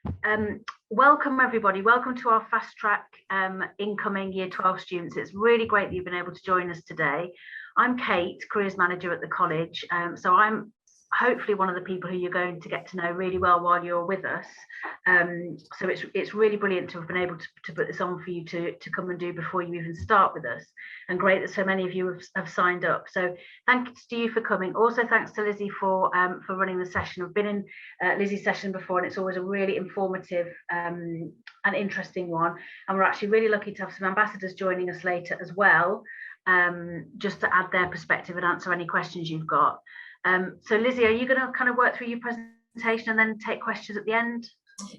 Welcome everybody, welcome to our fast track incoming Year 12 students. It's really great that you've been able to join us today. I'm Kate, Careers Manager at the college, so I'm hopefully one of the people who you're going to get to know really well while you're with us. So it's really brilliant to have been able to put this on for you to come and do before you even start with us, and great that so many of you have signed up. So thanks to you for coming. Also thanks to Lizzie for running the session. I've been in Lizzie's session before, and it's always a really informative and interesting one, and we're actually really lucky to have some ambassadors joining us later as well, just to add their perspective and answer any questions you've got. So Lizzie, are you going to kind of work through your presentation and then take questions at the end?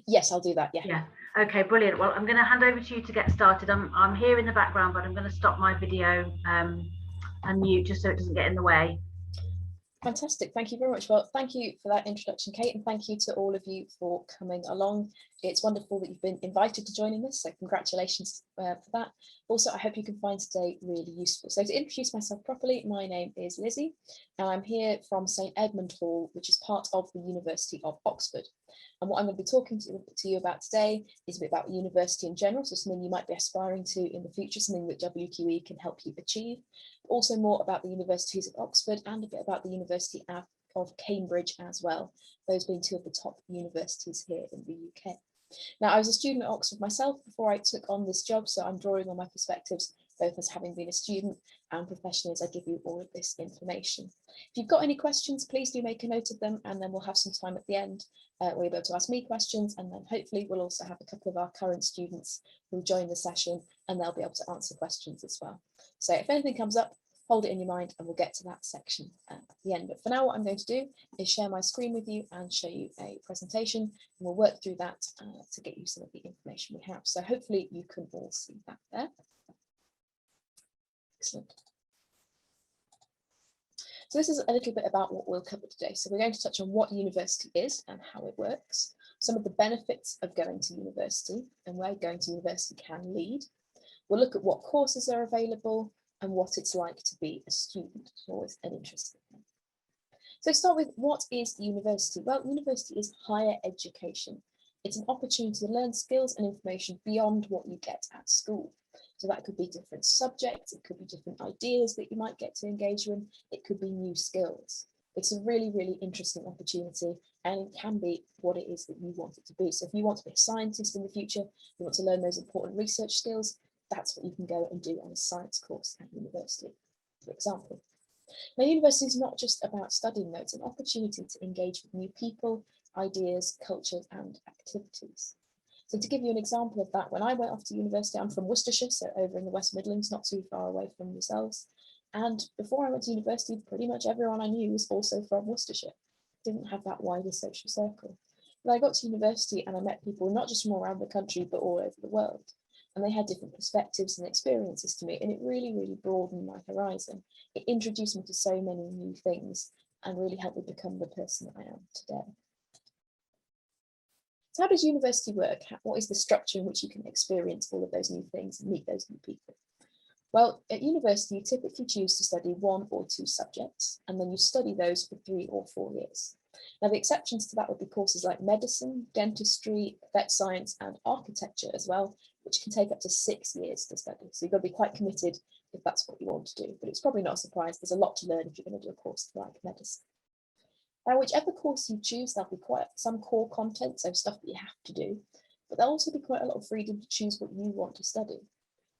Yes, I'll do that. Yeah. Okay, brilliant. Well, I'm going to hand over to you to get started. I'm here in the background, but I'm going to stop my video and mute just so it doesn't get in the way. Fantastic. Thank you very much. Well, thank you for that introduction, Kate, and thank you to all of you for coming along. It's wonderful that you've been invited to join in this, so congratulations for that. Also, I hope you can find today really useful. So to introduce myself properly, my name is Lizzie, and I'm here from St Edmund Hall, which is part of the University of Oxford. And what I'm going to be talking to you about today is a bit about university in general, so something you might be aspiring to in the future, something that WQE can help you achieve. Also more about the universities of Oxford and a bit about the University of Cambridge as well, those being two of the top universities here in the UK. Now, I was a student at Oxford myself before I took on this job, so I'm drawing on my perspectives, both as having been a student and professionally as I give you all of this information. If you've got any questions, please do make a note of them, and then we'll have some time at the end where you'll be able to ask me questions, and then hopefully we'll also have a couple of our current students who join the session, and they'll be able to answer questions as well. So if anything comes up, hold it in your mind and we'll get to that section at the end. But for now, what I'm going to do is share my screen with you and show you a presentation, and we'll work through that to get you some of the information we have. So hopefully you can all see that there. Excellent. So this is a little bit about what we'll cover today. So we're going to touch on what university is and how it works, some of the benefits of going to university and where going to university can lead. We'll look at what courses are available and what it's like to be a student. It's always an interesting thing. So start with, what is university? Well, university is higher education. It's an opportunity to learn skills and information beyond what you get at school. So that could be different subjects, it could be different ideas that you might get to engage with, it could be new skills. It's a really, really interesting opportunity, and it can be what it is that you want it to be. So if you want to be a scientist in the future, you want to learn those important research skills, that's what you can go and do on a science course at university, for example. Now, university is not just about studying, though. It's an opportunity to engage with new people, ideas, cultures, and activities. So to give you an example of that, when I went off to university, I'm from Worcestershire, so over in the West Midlands, not too far away from yourselves. And before I went to university, pretty much everyone I knew was also from Worcestershire. Didn't have that wider social circle. But I got to university and I met people not just from all around the country, but all over the world. And they had different perspectives and experiences to me, and it really, really broadened my horizon. It introduced me to so many new things and really helped me become the person that I am today. So how does university work? What is the structure in which you can experience all of those new things and meet those new people? Well, at university, you typically choose to study 1 or 2 subjects, and then you study those for 3 or 4 years. Now, the exceptions to that would be courses like medicine, dentistry, vet science, and architecture as well, which can take up to 6 years to study. So you've got to be quite committed if that's what you want to do, but it's probably not a surprise. There's a lot to learn if you're going to do a course like medicine. Now, whichever course you choose, there'll be quite some core content, so stuff that you have to do, but there'll also be quite a lot of freedom to choose what you want to study.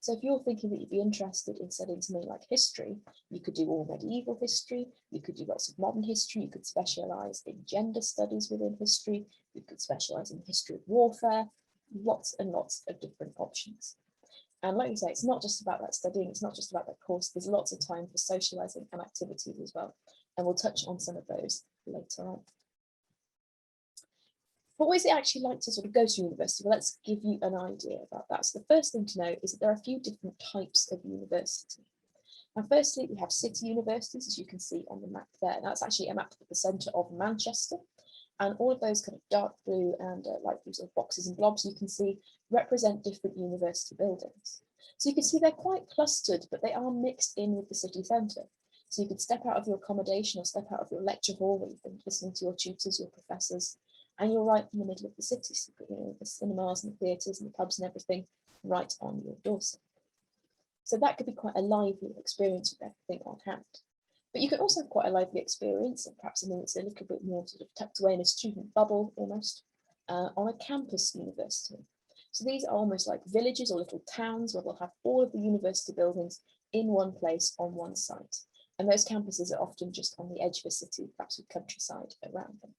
So if you're thinking that you'd be interested in studying something like history, you could do all medieval history, you could do lots of modern history, you could specialise in gender studies within history, you could specialise in the history of warfare, lots and lots of different options. And like you say, it's not just about that studying, it's not just about that course, there's lots of time for socialising and activities as well. And we'll touch on some of those later on. But what is it actually like to sort of go to university? Well, let's give you an idea about that. So the first thing to know is that there are a few different types of university. Now, firstly, we have city universities, as you can see on the map there. Now, it's actually a map at the centre of Manchester. And all of those kind of dark blue and light blue sort of boxes and blobs you can see represent different university buildings. So you can see they're quite clustered, but they are mixed in with the city centre. So you could step out of your accommodation or step out of your lecture hall where you've been listening to your tutors, your professors, and you're right in the middle of the city, so you've got the cinemas and the theatres and the pubs and everything right on your doorstep. So that could be quite a lively experience with everything on hand. But you can also have quite a lively experience, and perhaps something that's a little bit more sort of tucked away in a student bubble almost, on a campus university. So these are almost like villages or little towns where they'll have all of the university buildings in one place on one site. And those campuses are often just on the edge of a city, perhaps with countryside around them.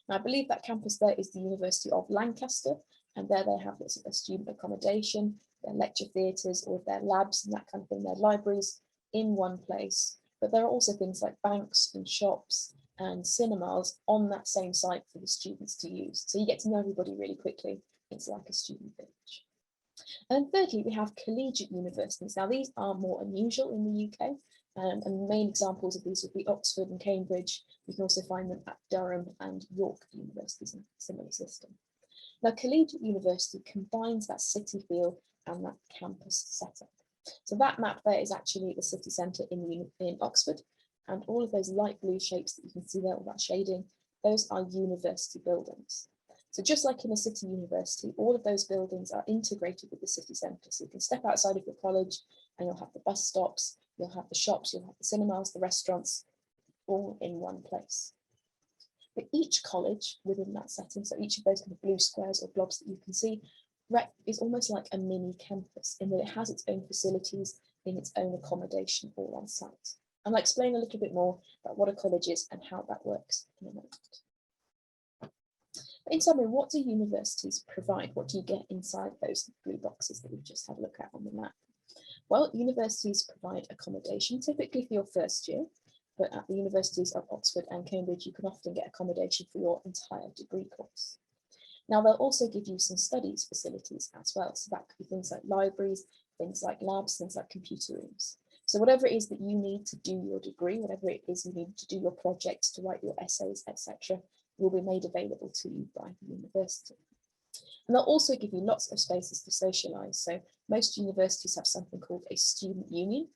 Now, I believe that campus there is the University of Lancaster, and there they have a student accommodation, their lecture theatres, all of their labs and that kind of thing, their libraries in one place. But there are also things like banks and shops and cinemas on that same site for the students to use. So you get to know everybody really quickly. It's like a student village. And then thirdly, we have collegiate universities. Now, these are more unusual in the UK, and main examples of these would be Oxford and Cambridge. You can also find them at Durham and York universities in a similar system. Now, collegiate university combines that city feel and that campus setup. So that map there is actually the city centre in Oxford, and all of those light blue shapes that you can see there, all that shading, those are university buildings. So just like in a city university, all of those buildings are integrated with the city centre. So you can step outside of your college and you'll have the bus stops, you'll have the shops, you'll have the cinemas, the restaurants, all in one place. But each college within that setting, so each of those kind of blue squares or blobs that you can see, is almost like a mini campus in that it has its own facilities in its own accommodation all on site. And I'll explain a little bit more about what a college is and how that works in a moment. But in summary, what do universities provide? What do you get inside those blue boxes that we've just had a look at on the map? Well, universities provide accommodation, typically for your first year, but at the universities of Oxford and Cambridge, you can often get accommodation for your entire degree course. Now, they'll also give you some studies facilities as well. So that could be things like libraries, things like labs, things like computer rooms. So whatever it is that you need to do your degree, whatever it is you need to do your projects, to write your essays, etc., will be made available to you by the university. And they'll also give you lots of spaces to socialise. So most universities have something called a student union,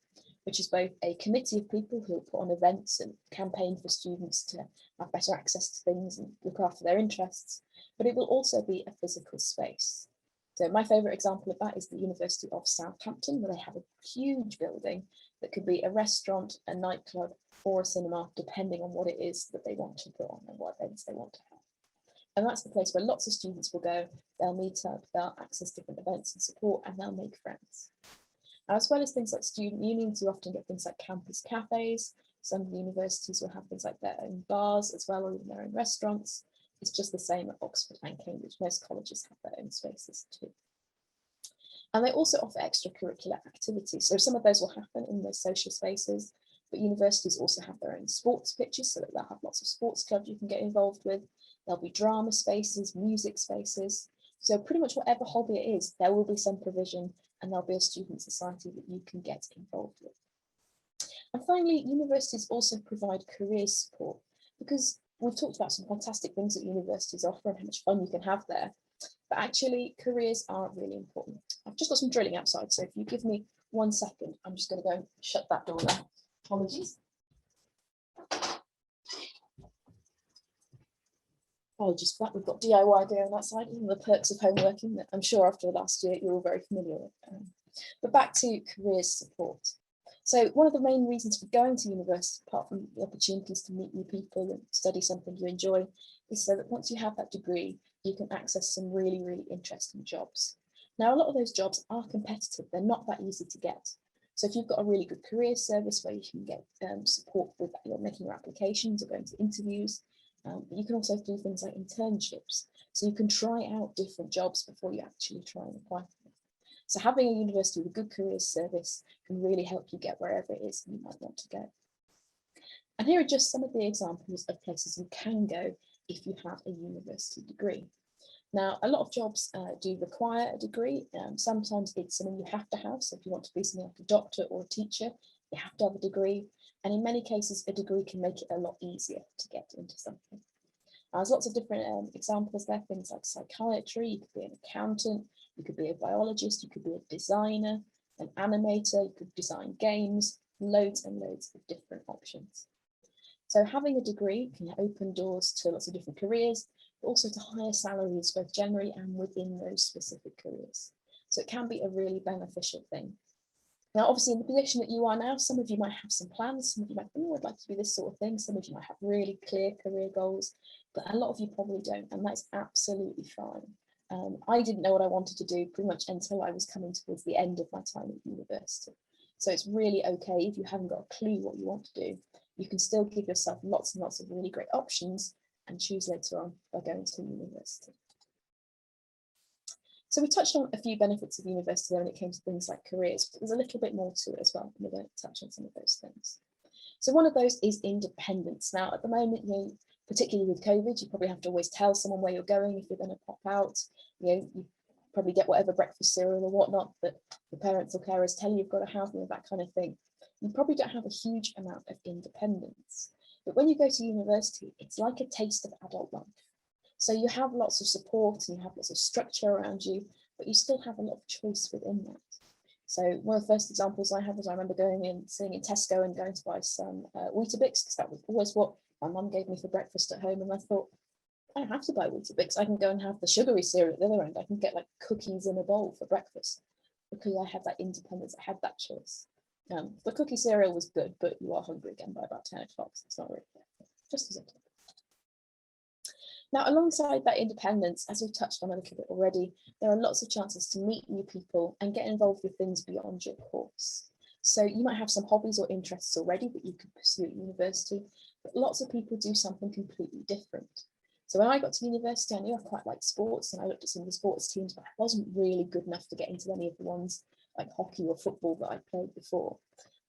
which is both a committee of people who will put on events and campaign for students to have better access to things and look after their interests, but it will also be a physical space. So my favourite example of that is the University of Southampton, where they have a huge building that could be a restaurant, a nightclub, or a cinema, depending on what it is that they want to put on and what events they want to have. And that's the place where lots of students will go, they'll meet up, they'll access different events and support, and they'll make friends. As well as things like student unions, you often get things like campus cafes. Some universities will have things like their own bars as well, or even their own restaurants. It's just the same at Oxford and Cambridge. Most colleges have their own spaces too. And they also offer extracurricular activities. So some of those will happen in those social spaces, but universities also have their own sports pitches, so that they'll have lots of sports clubs you can get involved with. There'll be drama spaces, music spaces. So pretty much whatever hobby it is, there will be some provision, and there'll be a student society that you can get involved with. And finally, universities also provide career support, because we've talked about some fantastic things that universities offer and how much fun you can have there, but actually careers are really important. I've just got some drilling outside, so if you give me 1 second, I'm just going to go and shut that door now. Apologies. Apologies for that. We've got DIY doing on that side, and the perks of home working that I'm sure after last year you're all very familiar with. But back to career support. So one of the main reasons for going to university, apart from the opportunities to meet new people and study something you enjoy, is so that once you have that degree, you can access some really, really interesting jobs. Now, a lot of those jobs are competitive. They're not that easy to get. So if you've got a really good career service where you can get support with making your applications or going to interviews, you can also do things like internships. So you can try out different jobs before you actually try and apply for them. So having a university with a good career service can really help you get wherever it is you might want to go. And here are just some of the examples of places you can go if you have a university degree. Now, a lot of jobs do require a degree. Sometimes it's something you have to have. So if you want to be something like a doctor or a teacher, you have to have a degree. And in many cases, a degree can make it a lot easier to get into something. There's lots of different examples there, things like psychiatry, you could be an accountant, you could be a biologist, you could be a designer, an animator, you could design games, loads and loads of different options. So having a degree can open doors to lots of different careers, but also to higher salaries, both generally and within those specific careers. So it can be a really beneficial thing. Now, obviously, in the position that you are now, some of you might have some plans, some of you might think, oh, I'd like to do this sort of thing, some of you might have really clear career goals, but a lot of you probably don't, and that's absolutely fine. I didn't know what I wanted to do pretty much until I was coming towards the end of my time at university. So it's really okay if you haven't got a clue what you want to do. You can still give yourself lots and lots of really great options and choose later on by going to university. So we touched on a few benefits of university when it came to things like careers, but there's a little bit more to it as well. We're going to touch on some of those things. So one of those is independence. Now, at the moment, particularly with COVID, you probably have to always tell someone where you're going if you're going to pop out. You probably get whatever breakfast cereal or whatnot that your parents or carers tell you you've got to have, that kind of thing. You probably don't have a huge amount of independence. But when you go to university, it's like a taste of adult life. So you have lots of support and you have lots of structure around you, but you still have a lot of choice within that. So one of the first examples I have was I remember sitting in Tesco and going to buy some Weetabix, because that was always what my mum gave me for breakfast at home. And I thought, I don't have to buy Weetabix. I can go and have the sugary cereal at the other end. I can get like cookies in a bowl for breakfast because I had that independence. I had that choice. The cookie cereal was good, but you are hungry again by about 10 o'clock. So it's not really just as a tip. Now, alongside that independence, as we've touched on a little bit already, there are lots of chances to meet new people and get involved with things beyond your course. So you might have some hobbies or interests already that you could pursue at university, but lots of people do something completely different. So when I got to university, I knew I quite liked sports and I looked at some of the sports teams, but I wasn't really good enough to get into any of the ones like hockey or football that I played before.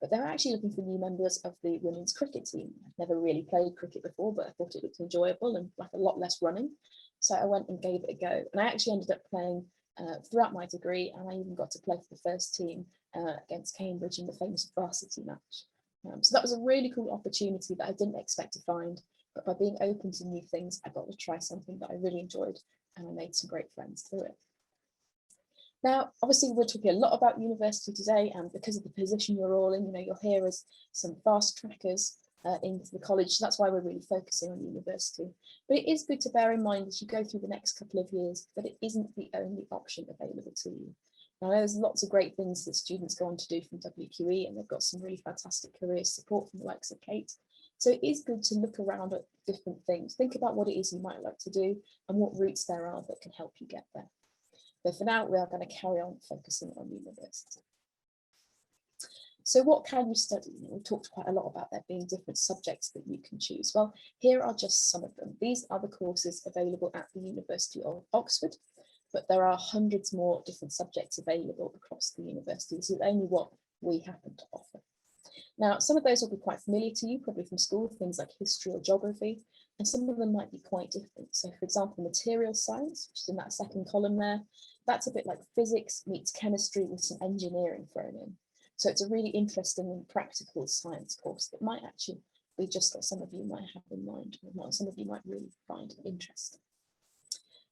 But they're actually looking for new members of the women's cricket team. I've never really played cricket before, but I thought it looked enjoyable and like a lot less running. So I went and gave it a go. And I actually ended up playing throughout my degree, and I even got to play for the first team against Cambridge in the famous varsity match. So that was a really cool opportunity that I didn't expect to find, but by being open to new things, I got to try something that I really enjoyed, and I made some great friends through it. Now, obviously, we're talking a lot about university today, and because of the position you're all in, you're here as some fast trackers into the college. So that's why we're really focusing on university. But it is good to bear in mind as you go through the next couple of years that it isn't the only option available to you. Now, there's lots of great things that students go on to do from WQE, and they've got some really fantastic career support from the likes of Kate. So it is good to look around at different things. Think about what it is you might like to do and what routes there are that can help you get there. But for now, we are going to carry on focusing on university. So what can you study? We talked quite a lot about there being different subjects that you can choose. Well, here are just some of them. These are the courses available at the University of Oxford, but there are hundreds more different subjects available across the university. This is only what we happen to offer. Now, some of those will be quite familiar to you, probably from school, things like history or geography, and some of them might be quite different. So for example, material science, which is in that second column there, that's a bit like physics meets chemistry with some engineering thrown in. So it's a really interesting and practical science course that might actually be just what some of you might have in mind, or what some of you might really find interesting.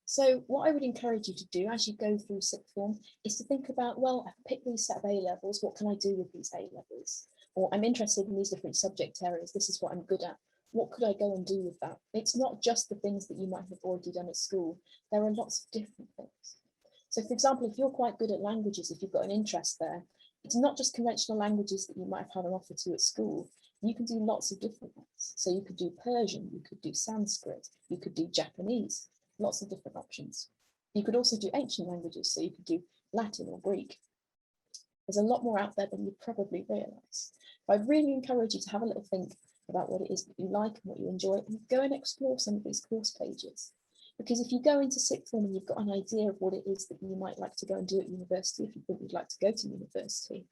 So what I would encourage you to do as you go through sixth form is to think about, well, I've picked these set of A-levels, what can I do with these A-levels? Or I'm interested in these different subject areas, this is what I'm good at. What could I go and do with that? It's not just the things that you might have already done at school. There are lots of different things. So for example, if you're quite good at languages, if you've got an interest there, it's not just conventional languages that you might have had an offer to at school. You can do lots of different ones. So you could do Persian, you could do Sanskrit, you could do Japanese, lots of different options. You could also do ancient languages, so you could do Latin or Greek. There's a lot more out there than you probably realise. But I'd really encourage you to have a little think about what it is that you like and what you enjoy, and go and explore some of these course pages. Because if you go into sixth form and you've got an idea of what it is that you might like to go and do at university, if you think you'd like to go to university,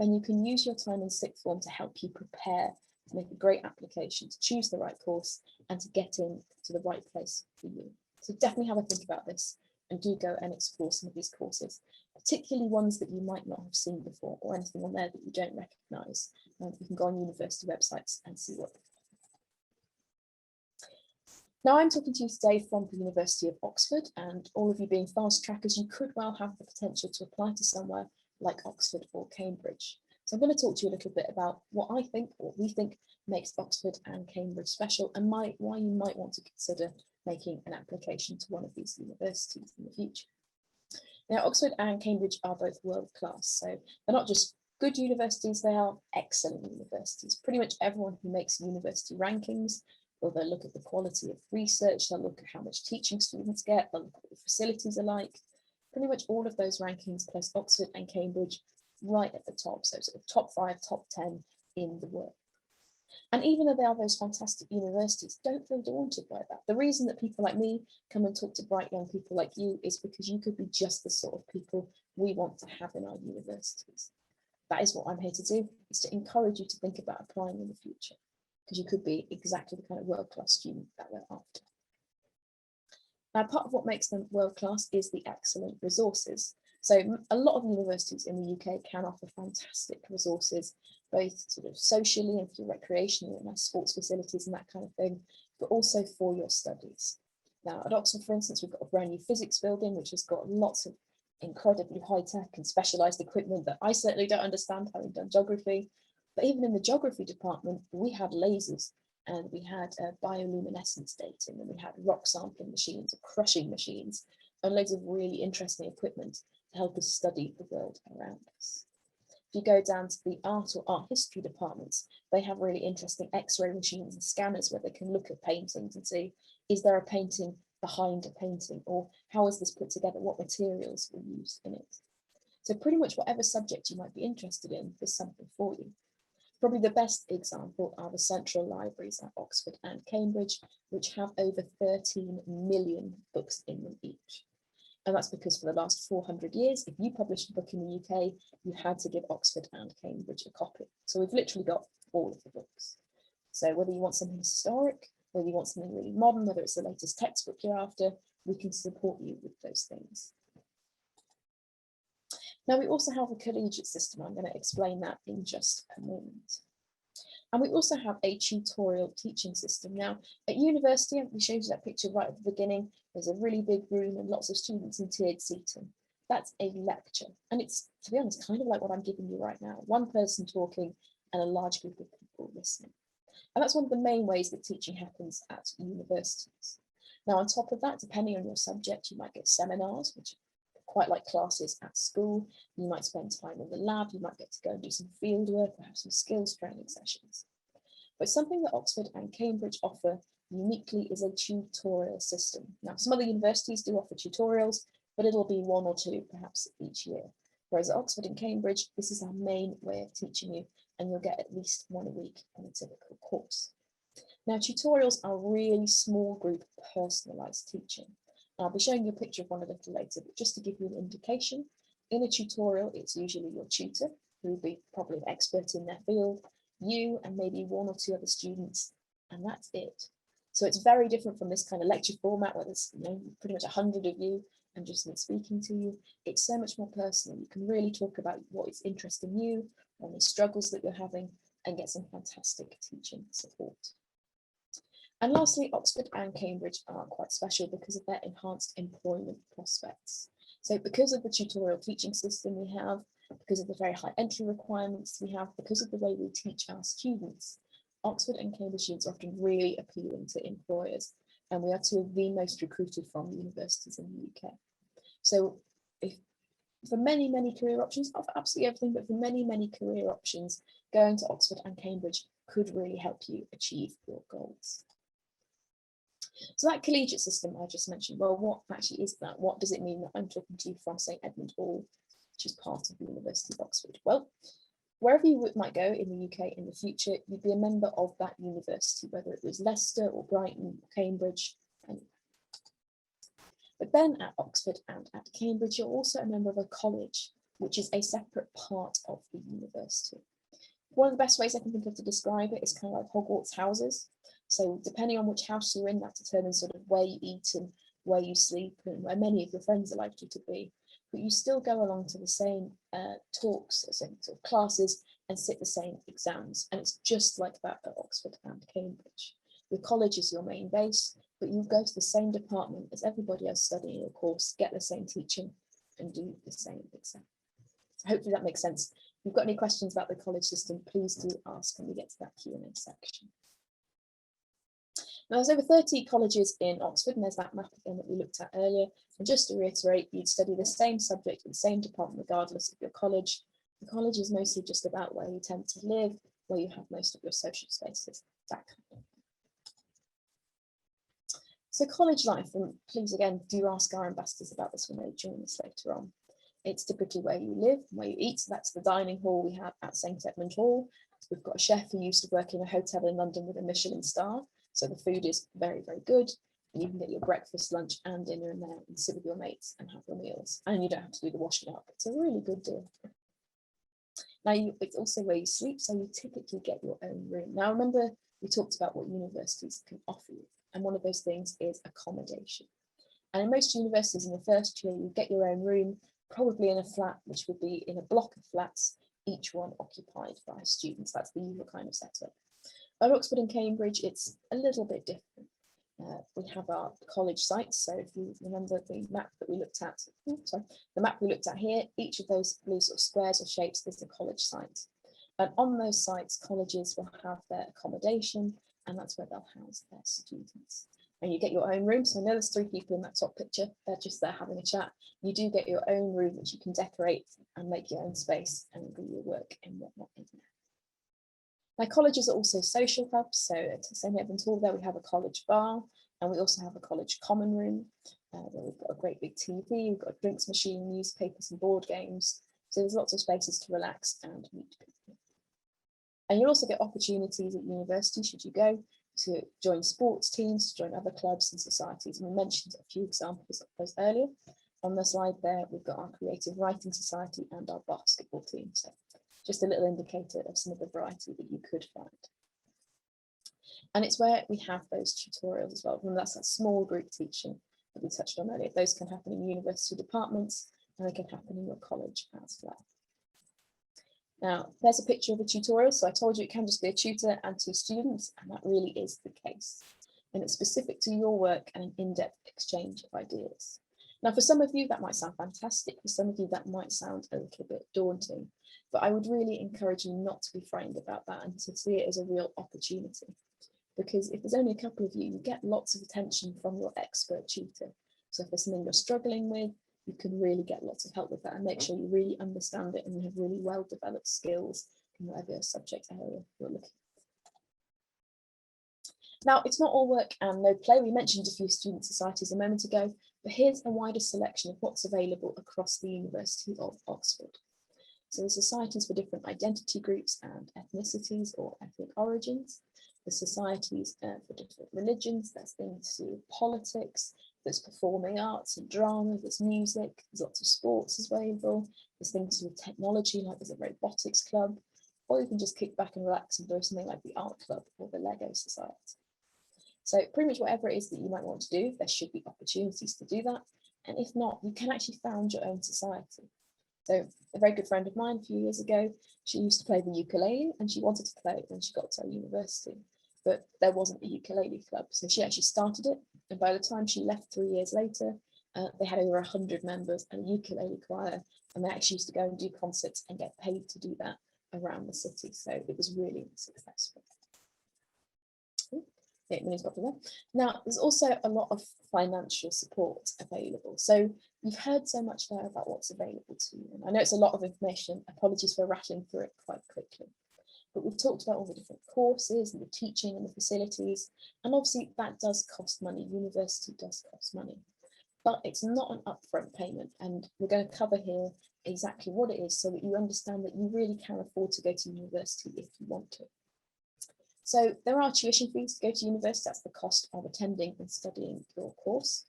then you can use your time in sixth form to help you prepare to make a great application, to choose the right course and to get in to the right place for you. So definitely have a think about this and do go and explore some of these courses, particularly ones that you might not have seen before or anything on there that you don't recognise. You can go on university websites and see what. Now I'm talking to you today from the University of Oxford, and all of you being fast trackers, you could well have the potential to apply to somewhere like Oxford or Cambridge. So I'm going to talk to you a little bit about what I think, what we think makes Oxford and Cambridge special, and why you might want to consider making an application to one of these universities in the future. Now, Oxford and Cambridge are both world class, so they're not just good universities, they are excellent universities. Pretty much everyone who makes university rankings, or they'll look at the quality of research, they'll look at how much teaching students get, they'll look at what the facilities are like. Pretty much all of those rankings place Oxford and Cambridge right at the top, so sort of top 5, top 10 in the world. And even though they are those fantastic universities, don't feel daunted by that. The reason that people like me come and talk to bright young people like you is because you could be just the sort of people we want to have in our universities. That is what I'm here to do, is to encourage you to think about applying in the future, because you could be exactly the kind of world-class student that we're after. Now, part of what makes them world-class is the excellent resources. So a lot of universities in the UK can offer fantastic resources, both sort of socially and for your recreation, and nice sports facilities and that kind of thing, but also for your studies. Now, at Oxford, for instance, we've got a brand new physics building, which has got lots of incredibly high-tech and specialised equipment that I certainly don't understand, having done geography. But even in the geography department, we had lasers, and we had bioluminescence dating, and we had rock sampling machines, crushing machines, and loads of really interesting equipment to help us study the world around us. If you go down to the art or art history departments, they have really interesting X-ray machines and scanners where they can look at paintings and see, is there a painting behind a painting, or how is this put together, what materials were used in it. So pretty much whatever subject you might be interested in, there's something for you. Probably the best example are the central libraries at Oxford and Cambridge, which have over 13 million books in them each. And that's because for the last 400 years, if you published a book in the UK, you had to give Oxford and Cambridge a copy. So we've literally got all of the books. So whether you want something historic, whether you want something really modern, whether it's the latest textbook you're after, we can support you with those things. Now, we also have a collegiate system. I'm going to explain that in just a moment. And we also have a tutorial teaching system. Now, at university, we showed you that picture right at the beginning. There's a really big room and lots of students in tiered seating. That's a lecture. And it's, to be honest, kind of like what I'm giving you right now. One person talking and a large group of people listening. And that's one of the main ways that teaching happens at universities. Now, on top of that, depending on your subject, you might get seminars, which are quite like classes at school. You might spend time in the lab, you might get to go and do some field work or have some skills training sessions. But something that Oxford and Cambridge offer uniquely is a tutorial system. Now, some other universities do offer tutorials, but it'll be 1 or 2 perhaps each year. Whereas at Oxford and Cambridge, this is our main way of teaching you, and you'll get at least 1 a week on a typical course. Now, tutorials are really small group personalised teaching. I'll be showing you a picture of one a little later, but just to give you an indication, in a tutorial, it's usually your tutor, who will be probably an expert in their field, you and maybe 1 or 2 other students, and that's it. So it's very different from this kind of lecture format where there's pretty much 100 of you and just me speaking to you. It's so much more personal. You can really talk about what is interesting you, and the struggles that you're having, and get some fantastic teaching support. And lastly, Oxford and Cambridge are quite special because of their enhanced employment prospects. So because of the tutorial teaching system we have, because of the very high entry requirements we have, because of the way we teach our students, Oxford and Cambridge students are often really appealing to employers, and we are 2 of the most recruited from universities in the UK. So for many, many career options, not for absolutely everything, but for many, many career options, going to Oxford and Cambridge could really help you achieve your goals. So that collegiate system I just mentioned, well, what actually is that? What does it mean that I'm talking to you from St Edmund Hall, which is part of the University of Oxford? Well, wherever you might go in the UK in the future, you'd be a member of that university, whether it was Leicester or Brighton or Cambridge. But then at Oxford and at Cambridge, you're also a member of a college, which is a separate part of the university. One of the best ways I can think of to describe it is kind of like Hogwarts houses. So depending on which house you're in, that determines sort of where you eat and where you sleep and where many of your friends are likely to be. But you still go along to the same talks, same sort of classes, and sit the same exams. And it's just like that at Oxford and Cambridge. Your college is your main base, but you go to the same department as everybody else studying your course, get the same teaching, and do the same exam. So hopefully that makes sense. If you've got any questions about the college system, please do ask when we get to that Q&A section. Now, there's over 30 colleges in Oxford, and there's that map again that we looked at earlier. And just to reiterate, you'd study the same subject in the same department regardless of your college. The college is mostly just about where you tend to live, where you have most of your social spaces, that kind of thing. So college life, and please again, do ask our ambassadors about this when they join us later on. It's typically where you live, where you eat. So that's the dining hall we have at St Edmund Hall. We've got a chef who used to work in a hotel in London with a Michelin star. So the food is very, very good. And you can get your breakfast, lunch and dinner in there and sit with your mates and have your meals. And you don't have to do the washing up. It's a really good deal. Now, it's also where you sleep. So you typically get your own room. Now, remember, we talked about what universities can offer you. And one of those things is accommodation. And in most universities in the first year, you get your own room, probably in a flat, which would be in a block of flats, each one occupied by students. That's the usual kind of setup. At Oxford and Cambridge, it's a little bit different. We have our college sites. So if you remember the map that we looked at, the map we looked at here, each of those blue sort of squares or shapes is a college site. And on those sites, colleges will have their accommodation, and that's where they'll house their students. And you get your own room. So I know there's 3 people in that top picture. They're just there having a chat. You do get your own room, which you can decorate and make your own space and do your work and whatnot in there. Now, colleges are also social hubs. So at St Edmund's Hall there, we have a college bar, and we also have a college common room where we've got a great big TV, we've got a drinks machine, newspapers and board games. So there's lots of spaces to relax and meet people. And you'll also get opportunities at university, should you go, to join sports teams, to join other clubs and societies. And we mentioned a few examples of those earlier. On the slide there, we've got our creative writing society and our basketball team. So just a little indicator of some of the variety that you could find. And it's where we have those tutorials as well. And that's that small group teaching that we touched on earlier. Those can happen in university departments, and they can happen in your college as well. Now, there's a picture of a tutorial. So I told you it can just be a tutor and 2 students, and that really is the case. And it's specific to your work and an in-depth exchange of ideas. Now, for some of you, that might sound fantastic. For some of you, that might sound a little bit daunting. But I would really encourage you not to be frightened about that and to see it as a real opportunity. Because if there's only a couple of you, you get lots of attention from your expert tutor. So if there's something you're struggling with, you can really get lots of help with that and make sure you really understand it and you have really well developed skills in whatever subject area you're looking at. Now, it's not all work and no play. We mentioned a few student societies a moment ago, but here's a wider selection of what's available across the University of Oxford. So the societies for different identity groups and ethnicities or ethnic origins, the societies for different religions, there's things to do with politics, there's performing arts and drama, there's music, there's lots of sports available, there's things to do with technology, like there's a robotics club, or you can just kick back and relax and do something like the art club or the Lego society. So pretty much whatever it is that you might want to do, there should be opportunities to do that. And if not, you can actually found your own society. So a very good friend of mine a few years ago, she used to play the ukulele and she wanted to play it when she got to university, but there wasn't a ukulele club. So she actually started it. And by the time she left 3 years later, they had over 100 members and a ukulele choir, and they actually used to go and do concerts and get paid to do that around the city. So it was really successful. 8 minutes got to there. Now, there's also a lot of financial support available. So you've heard so much there about what's available to you. And I know it's a lot of information. Apologies for rattling through it quite quickly. But we've talked about all the different courses and the teaching and the facilities. And obviously that does cost money. University does cost money. But it's not an upfront payment. And we're going to cover here exactly what it is so that you understand that you really can afford to go to university if you want to. So there are tuition fees to go to university. That's the cost of attending and studying your course.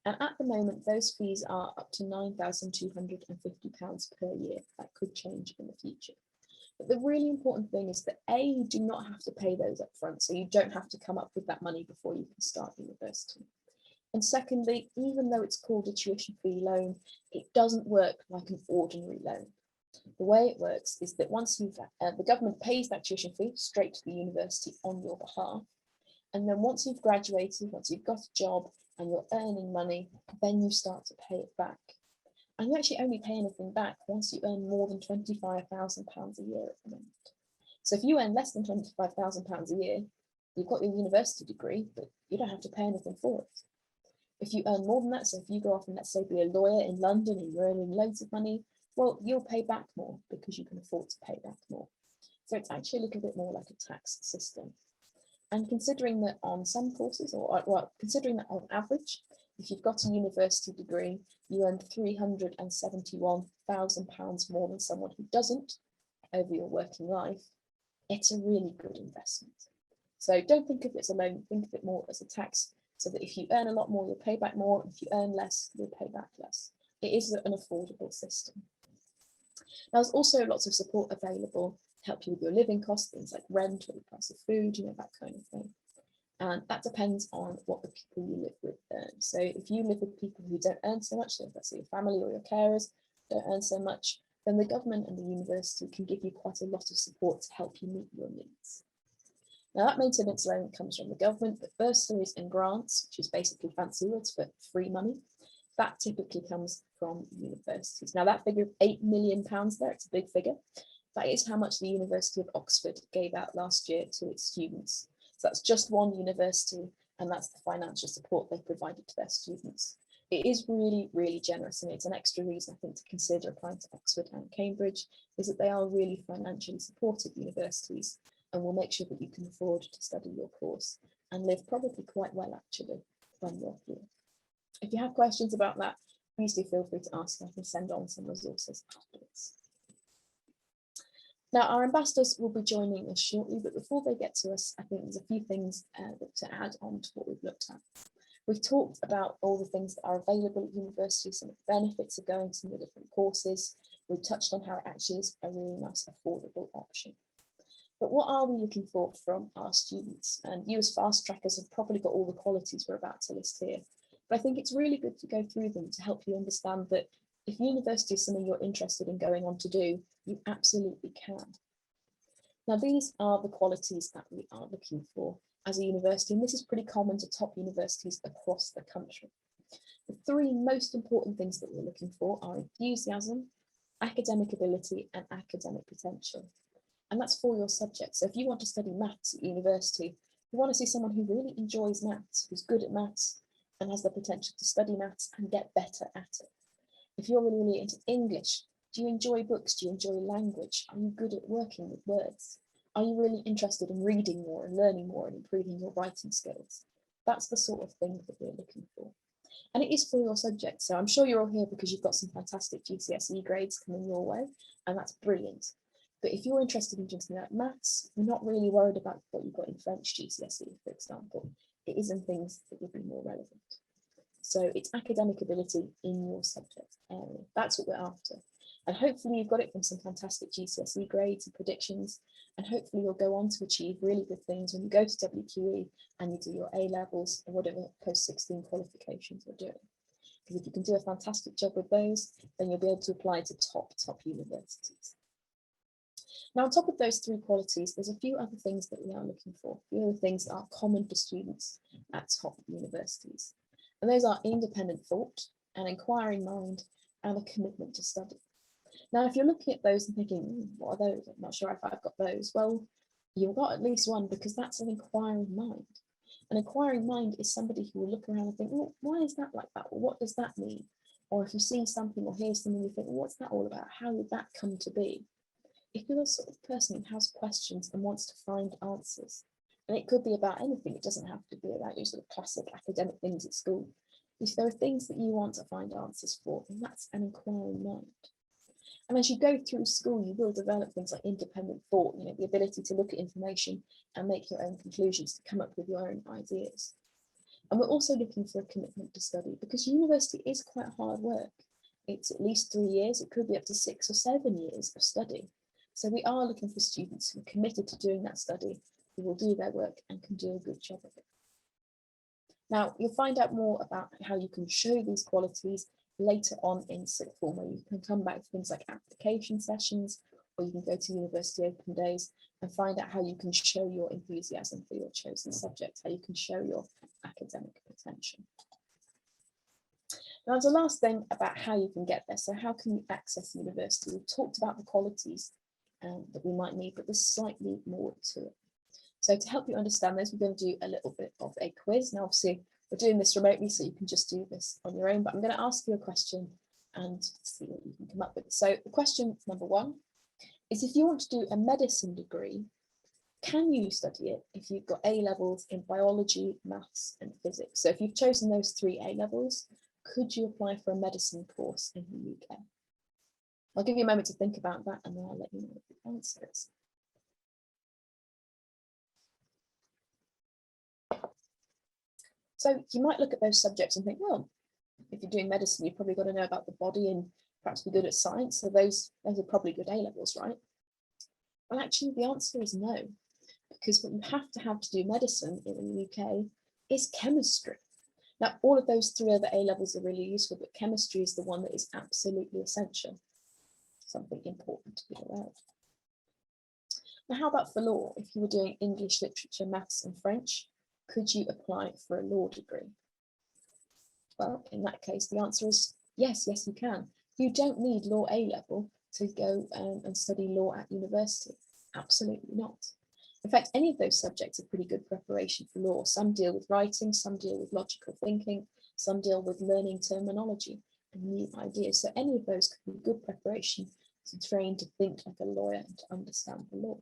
And at the moment, those fees are up to £9,250 per year. That could change in the future. But the really important thing is that A, you do not have to pay those up front. So you don't have to come up with that money before you can start university. And secondly, even though it's called a tuition fee loan, it doesn't work like an ordinary loan. The way it works is that once you've, the government pays that tuition fee straight to the university on your behalf. And then once you've graduated, once you've got a job and you're earning money, then you start to pay it back. And you actually only pay anything back once you earn more than £25,000 a year at the moment. So if you earn less than £25,000 a year, you've got your university degree, but you don't have to pay anything for it. If you earn more than that, so if you go off and let's say be a lawyer in London and you're earning loads of money, well, you'll pay back more because you can afford to pay back more. So it's actually a little bit more like a tax system. And considering that on some courses, or well, considering that on average, if you've got a university degree, you earn £371,000 more than someone who doesn't over your working life, it's a really good investment. So don't think of it as a loan, think of it more as a tax, so that if you earn a lot more, you'll pay back more. If you earn less, you'll pay back less. It is an affordable system. Now, there's also lots of support available to help you with your living costs, things like rent or the price of food, that kind of thing. And that depends on what the people you live with earn. So if you live with people who don't earn so much, so if that's your family or your carers don't earn so much, then the government and the university can give you quite a lot of support to help you meet your needs. Now, that maintenance loan comes from the government, but bursaries and grants, which is basically fancy words for free money, that typically comes from universities. Now, that figure of £8 million there, it's a big figure. That is how much the University of Oxford gave out last year to its students. So that's just one university, and that's the financial support they provided to their students. It is really, really generous, and it's an extra reason, I think, to consider applying to Oxford and Cambridge, is that they are really financially supportive universities and will make sure that you can afford to study your course and live probably quite well, actually, when you're here. If you have questions about that, please do feel free to ask. I can send on some resources afterwards. Now, our ambassadors will be joining us shortly, but before they get to us, I think there's a few things to add on to what we've looked at. We've talked about all the things that are available at university, some of the benefits of going to some of the different courses. We've touched on how it actually is a really nice, affordable option. But what are we looking for from our students? And you as fast trackers have probably got all the qualities we're about to list here. But I think it's really good to go through them to help you understand that if university is something you're interested in going on to do, you absolutely can. Now, these are the qualities that we are looking for as a university, and this is pretty common to top universities across the country. The three most important things that we're looking for are enthusiasm, academic ability, and academic potential. And that's for your subject. So if you want to study maths at university, you want to see someone who really enjoys maths, who's good at maths, and has the potential to study maths and get better at it. If you're really into English, do you enjoy books? Do you enjoy language? Are you good at working with words? Are you really interested in reading more and learning more and improving your writing skills? That's the sort of thing that we're looking for. And it is for your subject. So I'm sure you're all here because you've got some fantastic GCSE grades coming your way, and that's brilliant. But if you're interested in something like maths, you're not really worried about what you've got in French GCSE, for example. It is in things that would be more relevant. So it's academic ability in your subject area. That's what we're after. And hopefully you've got it from some fantastic GCSE grades and predictions. And hopefully you'll go on to achieve really good things when you go to WQE and you do your A-levels or whatever post-16 qualifications you're doing. Because if you can do a fantastic job with those, then you'll be able to apply to top universities. Now, on top of those three qualities, there's a few other things that we are looking for, a few other things that are common for students at top universities. And those are independent thought, an inquiring mind, and a commitment to study. Now, if you're looking at those and thinking, what are those? I'm not sure if I've got those. Well, you've got at least one, because that's an inquiring mind. An inquiring mind is somebody who will look around and think, well, why is that like that? Or what does that mean? Or if you see something or hear something, you think, well, what's that all about? How did that come to be? If you're the sort of person who has questions and wants to find answers, and it could be about anything, it doesn't have to be about your sort of classic academic things at school. If there are things that you want to find answers for, then that's an inquiring mind. And as you go through school, you will develop things like independent thought, the ability to look at information and make your own conclusions, to come up with your own ideas. And we're also looking for a commitment to study, because university is quite hard work. It's at least 3 years, it could be up to 6 or 7 years of study. So we are looking for students who are committed to doing that study, who will do their work and can do a good job of it. Now, you'll find out more about how you can show these qualities later on in sixth form, where you can come back to things like application sessions, or you can go to university open days and find out how you can show your enthusiasm for your chosen subject, how you can show your academic potential. Now, the last thing about how you can get there. So how can you access university? We've talked about the qualities that we might need, but there's slightly more to it. So to help you understand this, we're going to do a little bit of a quiz. Now, obviously, we're doing this remotely, so you can just do this on your own, but I'm going to ask you a question and see what you can come up with. So the question number 1 is, if you want to do a medicine degree, can you study it if you've got A levels in biology, maths and physics? So if you've chosen those 3 A levels, could you apply for a medicine course in the UK? I'll give you a moment to think about that and then I'll let you know what the answer is. So you might look at those subjects and think, well, if you're doing medicine, you've probably got to know about the body and perhaps be good at science. So those are probably good A levels, right? Well, actually, the answer is no, because what you have to do medicine in the UK is chemistry. Now, all of those 3 other A levels are really useful, but chemistry is the one that is absolutely essential. Something important to be aware of. Now, how about for law? If you were doing English literature, maths and French, could you apply for a law degree? Well, in that case, the answer is yes, you can. You don't need law A level to go and study law at university. Absolutely not. In fact, any of those subjects are pretty good preparation for law. Some deal with writing, some deal with logical thinking, some deal with learning terminology and new ideas. So any of those could be good preparation to train to think like a lawyer and to understand the law.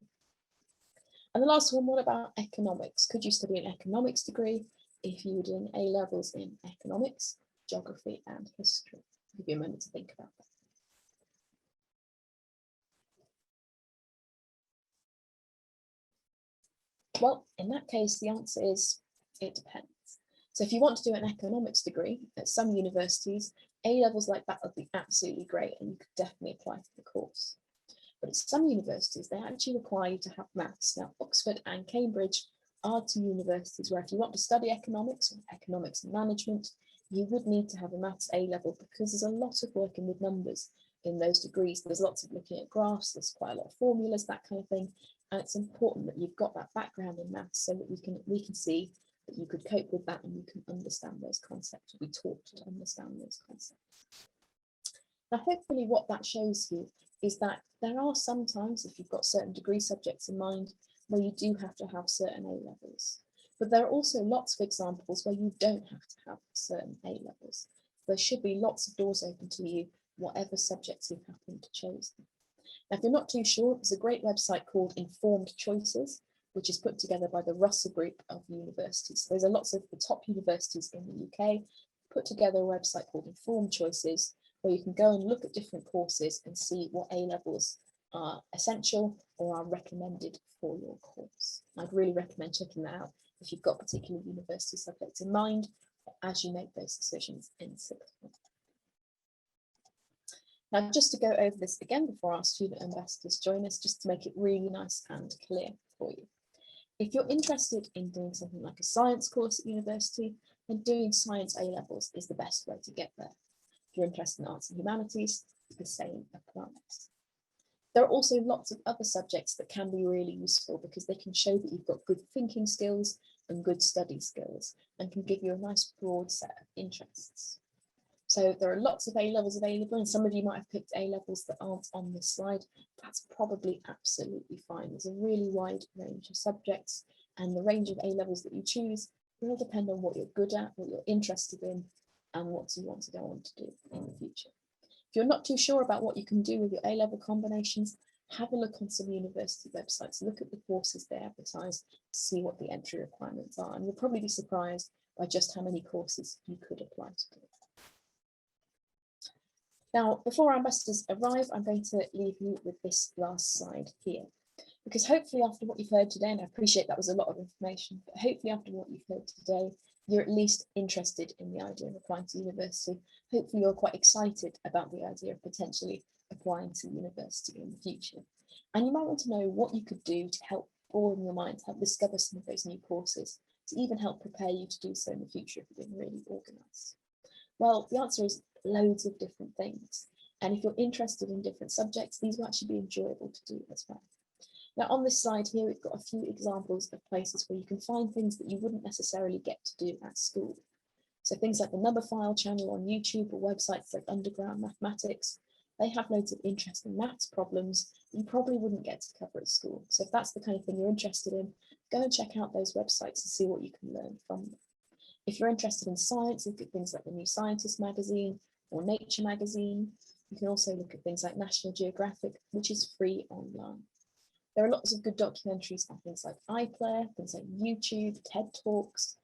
And the last one, what about economics? Could you study an economics degree if you were doing A levels in economics, geography and history? I'll give you a moment to think about that. Well, in that case, the answer is it depends. So if you want to do an economics degree at some universities, A levels like that would be absolutely great and you could definitely apply for the course. But at some universities, they actually require you to have maths. Now, Oxford and Cambridge are 2 universities where if you want to study economics or economics and management, you would need to have a maths A level because there's a lot of working with numbers in those degrees. There's lots of looking at graphs, there's quite a lot of formulas, that kind of thing. And it's important that you've got that background in maths so that we can see that you could cope with that and you can understand those concepts, be taught to understand those concepts. Now, hopefully what that shows you is that there are some times, if you've got certain degree subjects in mind, where you do have to have certain A levels. But there are also lots of examples where you don't have to have certain A levels. There should be lots of doors open to you, whatever subjects you happen to choose. Now, if you're not too sure, there's a great website called Informed Choices, which is put together by the Russell Group of universities. So there's lots of the top universities in the UK put together a website called Informed Choices, where you can go and look at different courses and see what A levels are essential or are recommended for your course. I'd really recommend checking that out if you've got particular university subjects in mind as you make those decisions in 6th form. Now, just to go over this again before our student ambassadors join us, just to make it really nice and clear for you. If you're interested in doing something like a science course at university, then doing science A levels is the best way to get there. If you're interested in arts and humanities, the same applies. There are also lots of other subjects that can be really useful because they can show that you've got good thinking skills and good study skills and can give you a nice broad set of interests. So there are lots of A levels available, and some of you might have picked A levels that aren't on this slide. That's probably absolutely fine. There's a really wide range of subjects, and the range of A levels that you choose will depend on what you're good at, what you're interested in, and what you want to go on to do in the future. If you're not too sure about what you can do with your A level combinations, have a look on some university websites, look at the courses they advertise, see what the entry requirements are, and you'll probably be surprised by just how many courses you could apply to do. Now, before our ambassadors arrive, I'm going to leave you with this last slide here, because hopefully after what you've heard today, and I appreciate that was a lot of information, but hopefully after what you've heard today, you're at least interested in the idea of applying to university. Hopefully you're quite excited about the idea of potentially applying to university in the future. And you might want to know what you could do to help broaden your mind, to help discover some of those new courses, to even help prepare you to do so in the future if you're being really organised. Well, the answer is loads of different things. And if you're interested in different subjects, these will actually be enjoyable to do as well. Now on this slide here, we've got a few examples of places where you can find things that you wouldn't necessarily get to do at school. So things like the Numberphile channel on YouTube or websites like Underground Mathematics, they have loads of interesting maths problems that you probably wouldn't get to cover at school. So if that's the kind of thing you're interested in, go and check out those websites and see what you can learn from them. If you're interested in science, look at things like the New Scientist magazine or Nature magazine. You can also look at things like National Geographic, which is free online. There are lots of good documentaries on things like iPlayer, things like YouTube, TED Talks,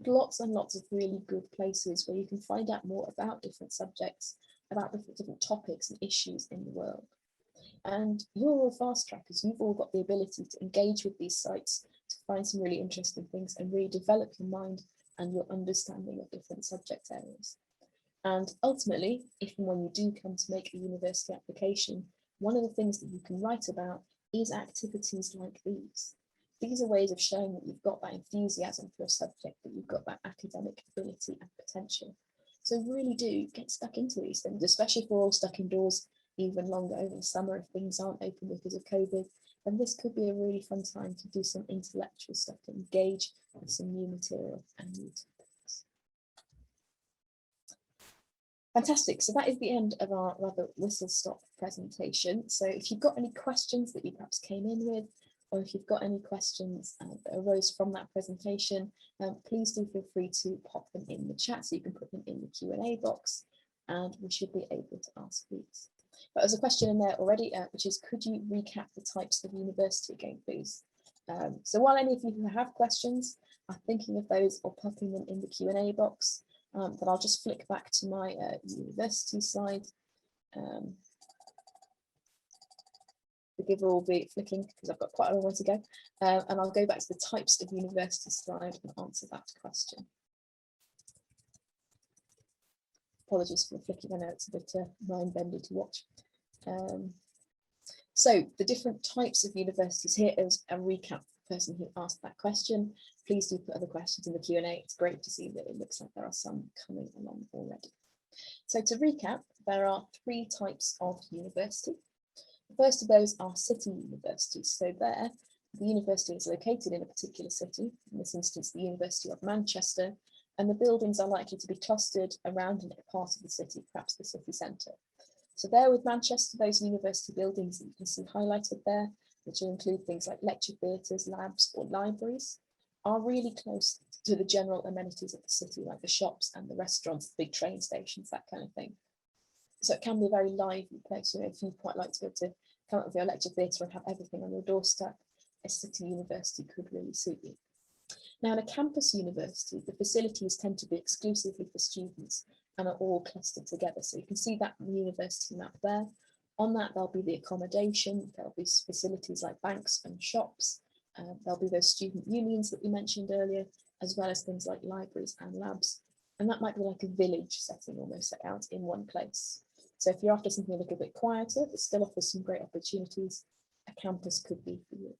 lots and lots of really good places where you can find out more about different subjects, about different topics and issues in the world. And you're all fast trackers, you've all got the ability to engage with these sites, to find some really interesting things and really develop your mind and your understanding of different subject areas. And ultimately, if and when you do come to make a university application, one of the things that you can write about is activities like these. These are ways of showing that you've got that enthusiasm for a subject, that you've got that academic ability and potential. So really do get stuck into these things, especially if we're all stuck indoors even longer over the summer. If things aren't open because of COVID, then this could be a really fun time to do some intellectual stuff, to engage with some new material and new topics. Fantastic, so that is the end of our rather whistle-stop presentation. So if you've got any questions that you perhaps came in with, or if you've got any questions that arose from that presentation, please do feel free to pop them in the chat, so you can put them in the Q&A box and we should be able to ask these. But there's a question in there already, which is, could you recap the types of university again, please? So while any of you who have questions are thinking of those or popping them in the Q&A box, but I'll just flick back to my university slide. Forgive all the flicking because I've got quite a long way to go. And I'll go back to the types of university slide and answer that question. Apologies for the flicking, I know it's a bit mind-bendy to watch. So the different types of universities, here is a recap for the person who asked that question. Please do put other questions in the Q&A. It's great to see that it looks like there are some coming along already. So to recap, there are 3 types of university. The first of those are city universities. So there, the university is located in a particular city, in this instance, the University of Manchester, and the buildings are likely to be clustered around a part of the city, perhaps the city centre. So there with Manchester, those university buildings that you can see highlighted there, which will include things like lecture theatres, labs or libraries, are really close to the general amenities of the city, like the shops and the restaurants, the big train stations, that kind of thing. So it can be a very lively place. You know, if you quite like to be able to come up with your lecture theatre and have everything on your doorstep, a city university could really suit you. Now, in a campus university, the facilities tend to be exclusively for students and are all clustered together. So you can see that university map there. On that, there'll be the accommodation, there'll be facilities like banks and shops, there'll be those student unions that we mentioned earlier, as well as things like libraries and labs. And that might be like a village setting almost set out in one place. So if you're after something a little bit quieter, but still offers some great opportunities, a campus could be for you.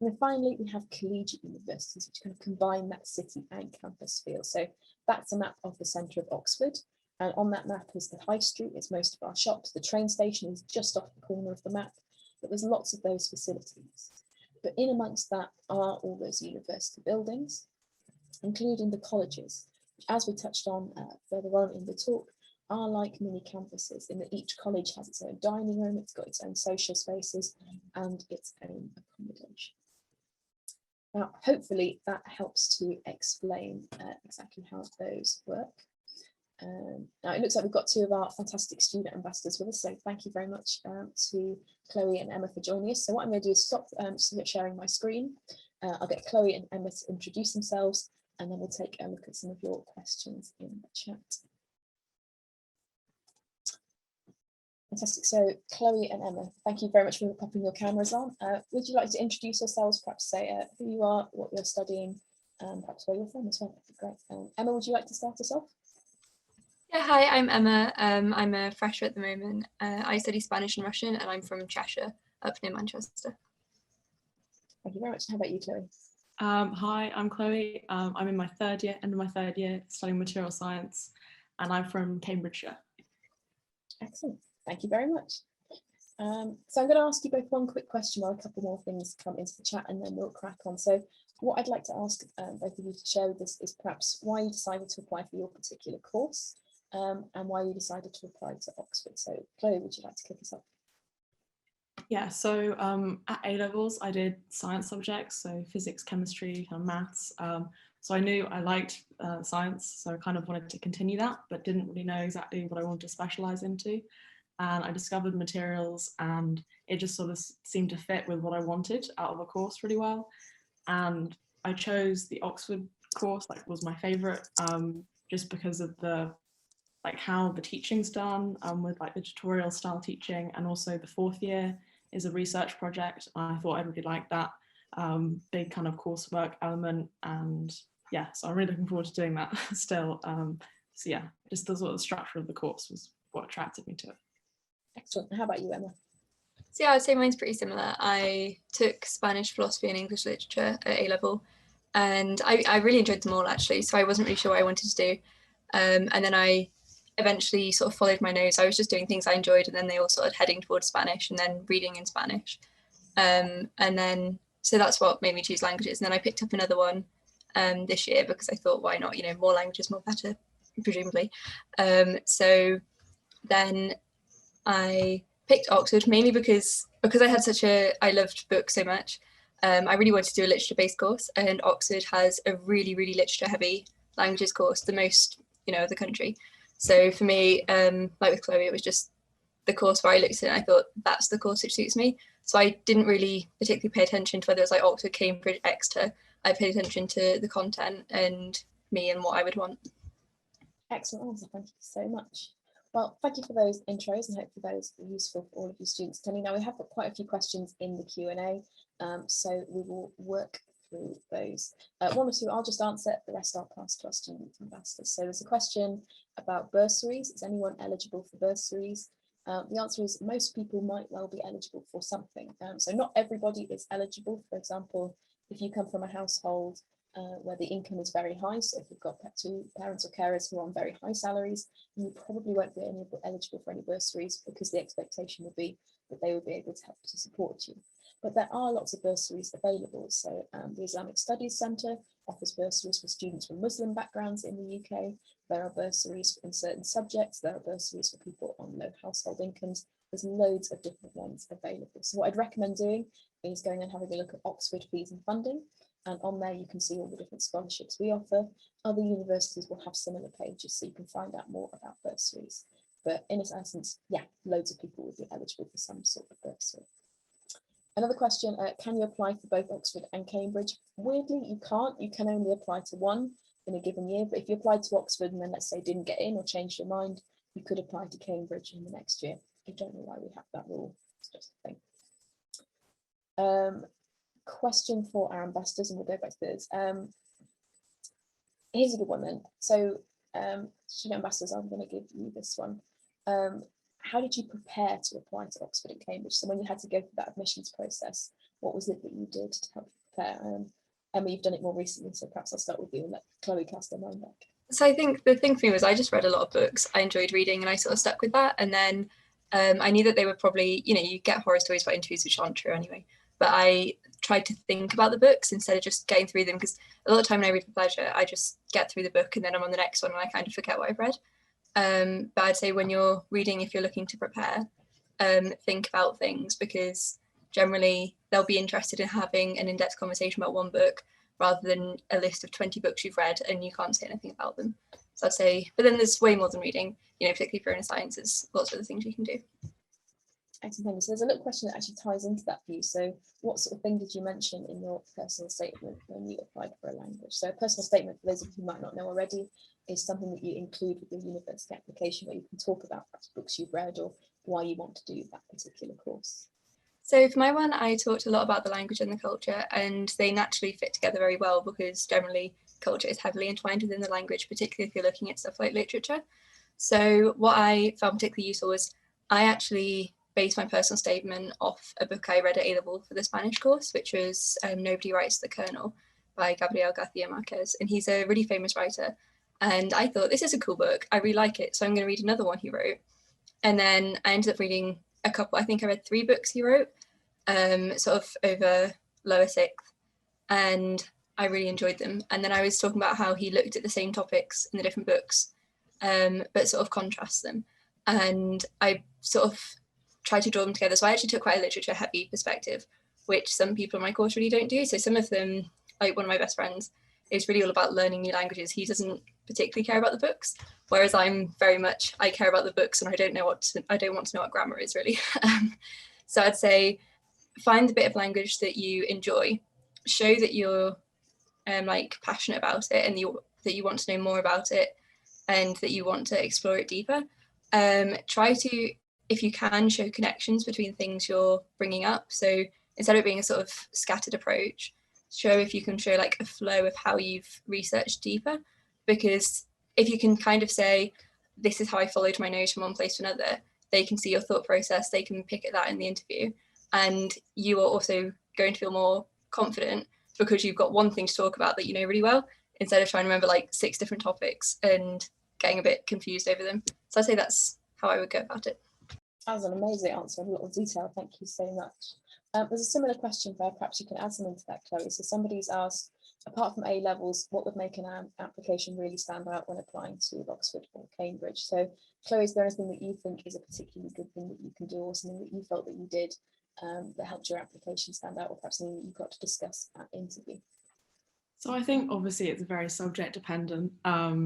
And then finally, we have collegiate universities, which kind of combine that city and campus feel. So that's a map of the centre of Oxford. And on that map is the high street, it's most of our shops. The train station is just off the corner of the map, but there's lots of those facilities. But in amongst that are all those university buildings, including the colleges, which, as we touched on further on in the talk, are like mini campuses in that each college has its own dining room, it's got its own social spaces and its own accommodation. Now, hopefully that helps to explain exactly how those work. Now, it looks like we've got 2 of our fantastic student ambassadors with us, so thank you very much to Chloe and Emma for joining us. So what I'm going to do is stop sharing my screen. I'll get Chloe and Emma to introduce themselves, and then we'll take a look at some of your questions in the chat. Fantastic. So Chloe and Emma, thank you very much for popping your cameras on. Would you like to introduce yourselves, perhaps say who you are, what you're studying, and perhaps where you're from as well? That'd be great. Emma, would you like to start us off? Yeah, hi, I'm Emma. I'm a fresher at the moment. I study Spanish and Russian, and I'm from Cheshire, up near Manchester. Thank you very much. How about you, Chloe? Hi, I'm Chloe. I'm in my end of my third year, studying material science, and I'm from Cambridgeshire. Excellent. Thank you very much. So I'm going to ask you both one quick question while a couple more things come into the chat, and then we'll crack on. So what I'd like to ask both of you to share with us is perhaps why you decided to apply for your particular course, and why you decided to apply to Oxford. So Chloe, would you like to kick us off? Yeah, so at A levels, I did science subjects, so physics, chemistry, and maths. So I knew I liked science, so I kind of wanted to continue that, but didn't really know exactly what I wanted to specialize into. And I discovered materials, and it just sort of seemed to fit with what I wanted out of a course really well. And I chose the Oxford course, like was my favorite, just because of the like how the teaching's done, with like the tutorial style teaching, and also the fourth year is a research project. I thought I'd really like that big kind of coursework element, and yeah, so I'm really looking forward to doing that still. So yeah, just the sort of structure of the course was what attracted me to it. Excellent. How about you, Emma? So yeah, I'd say mine's pretty similar. I took Spanish, philosophy and English literature at A level, and I really enjoyed them all actually, so I wasn't really sure what I wanted to do. And then I eventually sort of followed my nose. I was just doing things I enjoyed, and then they all started heading towards Spanish and then reading in Spanish. And then, so that's what made me choose languages. And then I picked up another one this year because I thought, why not? You know, more languages, more better, presumably. So then I picked Oxford mainly because I had I loved books so much. I really wanted to do a literature-based course, and Oxford has a really, really literature-heavy languages course, the most, you know, of the country. So for me, like with Chloe, it was just the course where I looked at it and I thought that's the course which suits me. So I didn't really particularly pay attention to whether it was like Oxford, Cambridge, Exeter. I paid attention to the content and me and what I would want. Excellent answer. Thank you so much. Well, thank you for those intros, and hopefully those are useful for all of you students attending. Now, we have got quite a few questions in the Q&A, so we will work through those. One or two I'll just answer, the rest I'll pass to our student ambassadors. So there's a question about bursaries. Is anyone eligible for bursaries? The answer is most people might well be eligible for something. So not everybody is eligible. For example, if you come from a household where the income is very high, so if you've got two parents or carers who are on very high salaries, you probably won't be eligible for any bursaries, because the expectation would be that they would be able to help to support you. But there are lots of bursaries available. So the Islamic Studies Centre offers bursaries for students from Muslim backgrounds in the UK. There are bursaries in certain subjects. There are bursaries for people on low household incomes. There's loads of different ones available. So what I'd recommend doing is going and having a look at Oxford fees and funding. And on there, you can see all the different scholarships we offer. Other universities will have similar pages, so you can find out more about bursaries. But in its essence, yeah, loads of people would be eligible for some sort of bursary. Another question, can you apply for both Oxford and Cambridge? Weirdly, you can't. You can only apply to one in a given year. But if you applied to Oxford and then, let's say, didn't get in or changed your mind, you could apply to Cambridge in the next year. I don't know why we have that rule. It's just a thing. Question for our ambassadors, and we'll go back to this. Here's a good one then. So student ambassadors, I'm going to give you this one. How did you prepare to apply to Oxford and Cambridge? So when you had to go through that admissions process, what was it that you did to help prepare? Emma, you've done it more recently, so perhaps I'll start with you and let Chloe cast her mind back. So I think the thing for me was I just read a lot of books. I enjoyed reading, and I sort of stuck with that. And then I knew that they were probably, you know, you get horror stories about interviews which aren't true anyway. But I tried to think about the books instead of just getting through them, because a lot of the time when I read for pleasure, I just get through the book and then I'm on the next one and I kind of forget what I've read. But I'd say when you're reading, if you're looking to prepare, think about things, because generally they'll be interested in having an in-depth conversation about one book rather than a list of 20 books you've read and you can't say anything about them. So I'd say, but then there's way more than reading, you know, particularly if you're in science, there's lots of other things you can do. Excellent, thank you. So there's a little question that actually ties into that for you. So what sort of thing did you mention in your personal statement when you applied for a language? So a personal statement, for those of you who might not know already, is something that you include with your university application, where you can talk about perhaps books you've read or why you want to do that particular course. So for my one, I talked a lot about the language and the culture, and they naturally fit together very well because generally culture is heavily entwined within the language, particularly if you're looking at stuff like literature. So what I found particularly useful was I actually based my personal statement off a book I read at A-level for the Spanish course, which was Nobody Writes the Colonel by Gabriel García Márquez. And he's a really famous writer. And I thought, this is a cool book. I really like it. So I'm going to read another one he wrote. And then I ended up reading a couple. I think I read 3 books he wrote, sort of over lower 6th. And I really enjoyed them. And then I was talking about how he looked at the same topics in the different books, but sort of contrasts them. And I sort of try to draw them together. So I actually took quite a literature heavy perspective, which some people in my course really don't do. So some of them, like one of my best friends, is really all about learning new languages. He doesn't particularly care about the books, whereas I'm very much, I care about the books and I don't want to know what grammar is really. So I'd say find the bit of language that you enjoy, show that you're like passionate about it and that you want to know more about it and that you want to explore it deeper. Try to, if you can, show connections between things you're bringing up. So instead of it being a sort of scattered approach, show if you can show like a flow of how you've researched deeper. Because if you can kind of say, this is how I followed my nose from one place to another, they can see your thought process, they can pick at that in the interview. And you are also going to feel more confident because you've got one thing to talk about that you know really well, instead of trying to remember like 6 different topics and getting a bit confused over them. So I'd say that's how I would go about it. That was an amazing answer in a lot of detail. Thank you so much. There's a similar question there. Perhaps you can add something to that, Chloe. So somebody's asked, apart from A levels, what would make an application really stand out when applying to Oxford or Cambridge? So Chloe, is there anything that you think is a particularly good thing that you can do, or something that you felt that you did that helped your application stand out, or perhaps something that you got to discuss at interview? So I think obviously it's very subject dependent.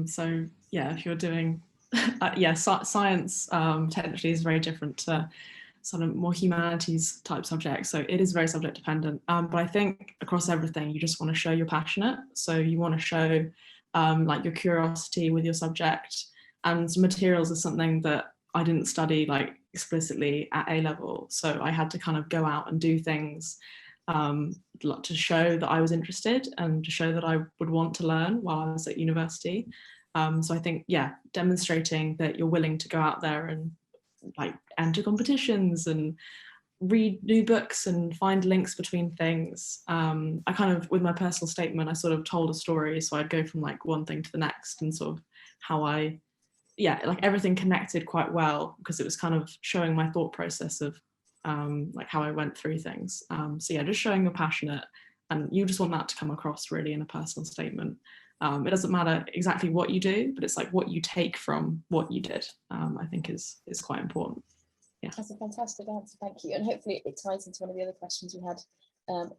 So yeah, if you're doing, science technically is very different to sort of more humanities type subjects. So it is very subject dependent. But I think across everything, you just want to show you're passionate. So you want to show like your curiosity with your subject. And materials is something that I didn't study like explicitly at A level. So I had to kind of go out and do things to show that I was interested and to show that I would want to learn while I was at university. So I think, yeah, demonstrating that you're willing to go out there and like enter competitions and read new books and find links between things. I kind of, with my personal statement, I sort of told a story. So I'd go from like one thing to the next and sort of how like everything connected quite well because it was kind of showing my thought process of like how I went through things. So yeah, just showing you're passionate, and you just want that to come across really in a personal statement. It doesn't matter exactly what you do, but it's like what you take from what you did, I think is quite important. Yeah. That's a fantastic answer, thank you. And hopefully it ties into one of the other questions we had,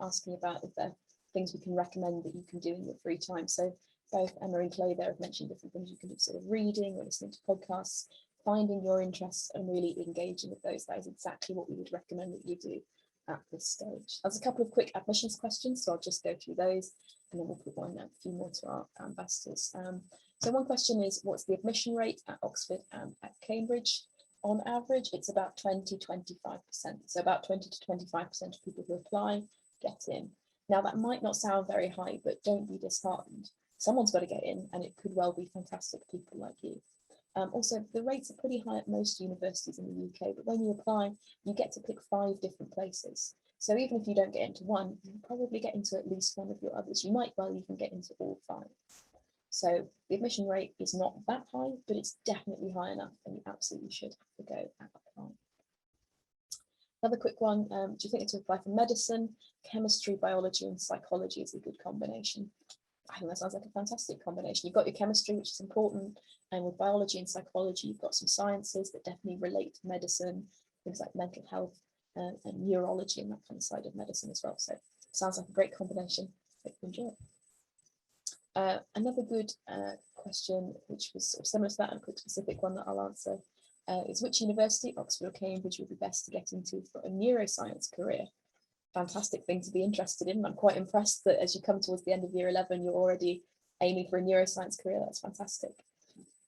asking about if there are things we can recommend that you can do in your free time. So both Emma and Chloe there have mentioned different things you can do, sort of reading or listening to podcasts, finding your interests and really engaging with those. That is exactly what we would recommend that you do at this stage. There's a couple of quick admissions questions, so I'll just go through those and then we'll put a few more to our ambassadors. So one question is, what's the admission rate at Oxford and at Cambridge? On average, it's about 20-25%. So about 20 to 25% of people who apply get in. Now that might not sound very high, but don't be disheartened. Someone's got to get in, and it could well be fantastic people like you. Also, the rates are pretty high at most universities in the UK, but when you apply, you get to pick 5 different places. So even if you don't get into one, you'll probably get into at least one of your others. You might well even get into all 5. So the admission rate is not that high, but it's definitely high enough, and you absolutely should have to go and apply. Another quick one, do you think to apply for medicine, chemistry, biology, and psychology is a good combination? I think that sounds like a fantastic combination. You've got your chemistry, which is important, and with biology and psychology, you've got some sciences that definitely relate to medicine, things like mental health and neurology and that kind of side of medicine as well. So it sounds like a great combination. Hope you enjoy it. Another good question, which was sort of similar to that, and a quick specific one that I'll answer, is which university, Oxford or Cambridge, would be best to get into for a neuroscience career? Fantastic thing to be interested in. I'm quite impressed that as you come towards the end of year 11, you're already aiming for a neuroscience career. That's fantastic.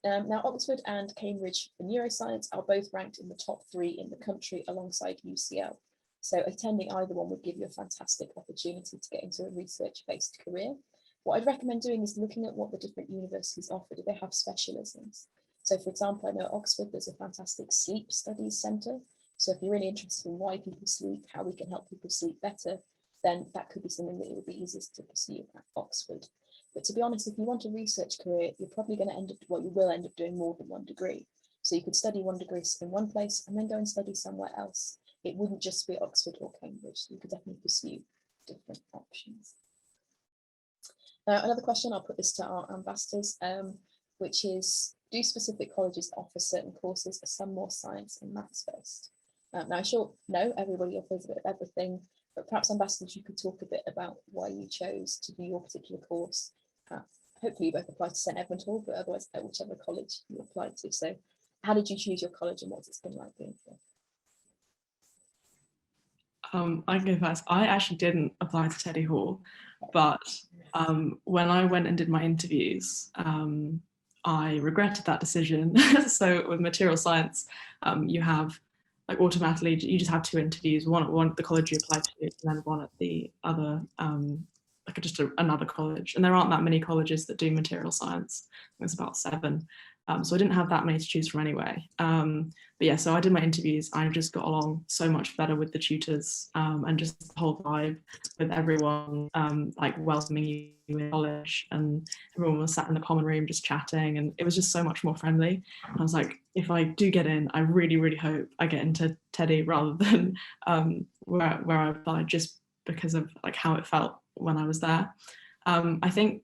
Now, Oxford and Cambridge for neuroscience are both ranked in the top 3 in the country alongside UCL. So attending either one would give you a fantastic opportunity to get into a research-based career. What I'd recommend doing is looking at what the different universities offer. Do they have specialisms? So for example, I know at Oxford, there's a fantastic sleep studies centre. So if you're really interested in why people sleep, how we can help people sleep better, then that could be something that it would be easiest to pursue at Oxford. But to be honest, if you want a research career, you're probably going to end up, well, you will end up doing more than one degree. So you could study one degree in one place and then go and study somewhere else. It wouldn't just be Oxford or Cambridge. So you could definitely pursue different options. Now, another question, I'll put this to our ambassadors, which is, do specific colleges offer certain courses, or some more science and maths based? Now, I sure know everybody offers a bit of everything, but perhaps ambassadors, you could talk a bit about why you chose to do your particular course. Hopefully you both apply to St Edmund Hall, but otherwise at whichever college you applied to. So how did you choose your college and what's it been like being here? I can go first. I actually didn't apply to Teddy Hall, but when I went and did my interviews, I regretted that decision. So with material science, you have like automatically, you just have 2 interviews, one at the college you applied to, and then one at the other, like just another college. And there aren't that many colleges that do material science. There's about 7. So I didn't have that many to choose from anyway. But yeah, so I did my interviews. I just got along so much better with the tutors, and just the whole vibe with everyone, like welcoming you in college, and everyone was sat in the common room just chatting, and it was just so much more friendly. And I was like, if I do get in, I really, really hope I get into Teddy rather than where I applied, just because of like how it felt when I was there. I think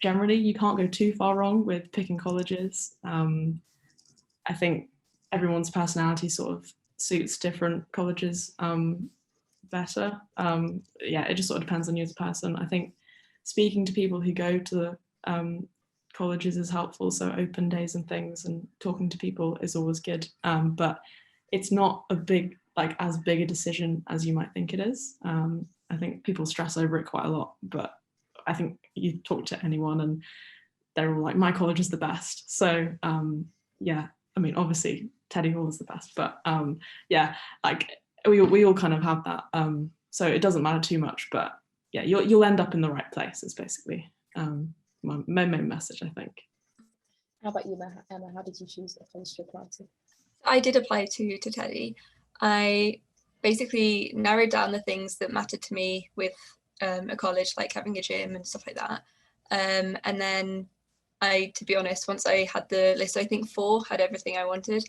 generally you can't go too far wrong with picking colleges. I think everyone's personality sort of suits different colleges better. Yeah, it just sort of depends on you as a person. I think speaking to people who go to the colleges is helpful, so open days and things, and talking to people is always good. But it's not as big a decision as you might think it is. I think people stress over it quite a lot, but I think you talk to anyone and they're all like, my college is the best. So yeah, I mean, obviously Teddy Hall is the best, but yeah, like we all kind of have that. So it doesn't matter too much, but yeah, you'll end up in the right place is basically my main message, I think. How about you, Emma? How did you choose a college to apply to? I did apply to Teddy. I basically narrowed down the things that mattered to me with a college, like having a gym and stuff like that. And then to be honest, once I had the list, I think 4 had everything I wanted.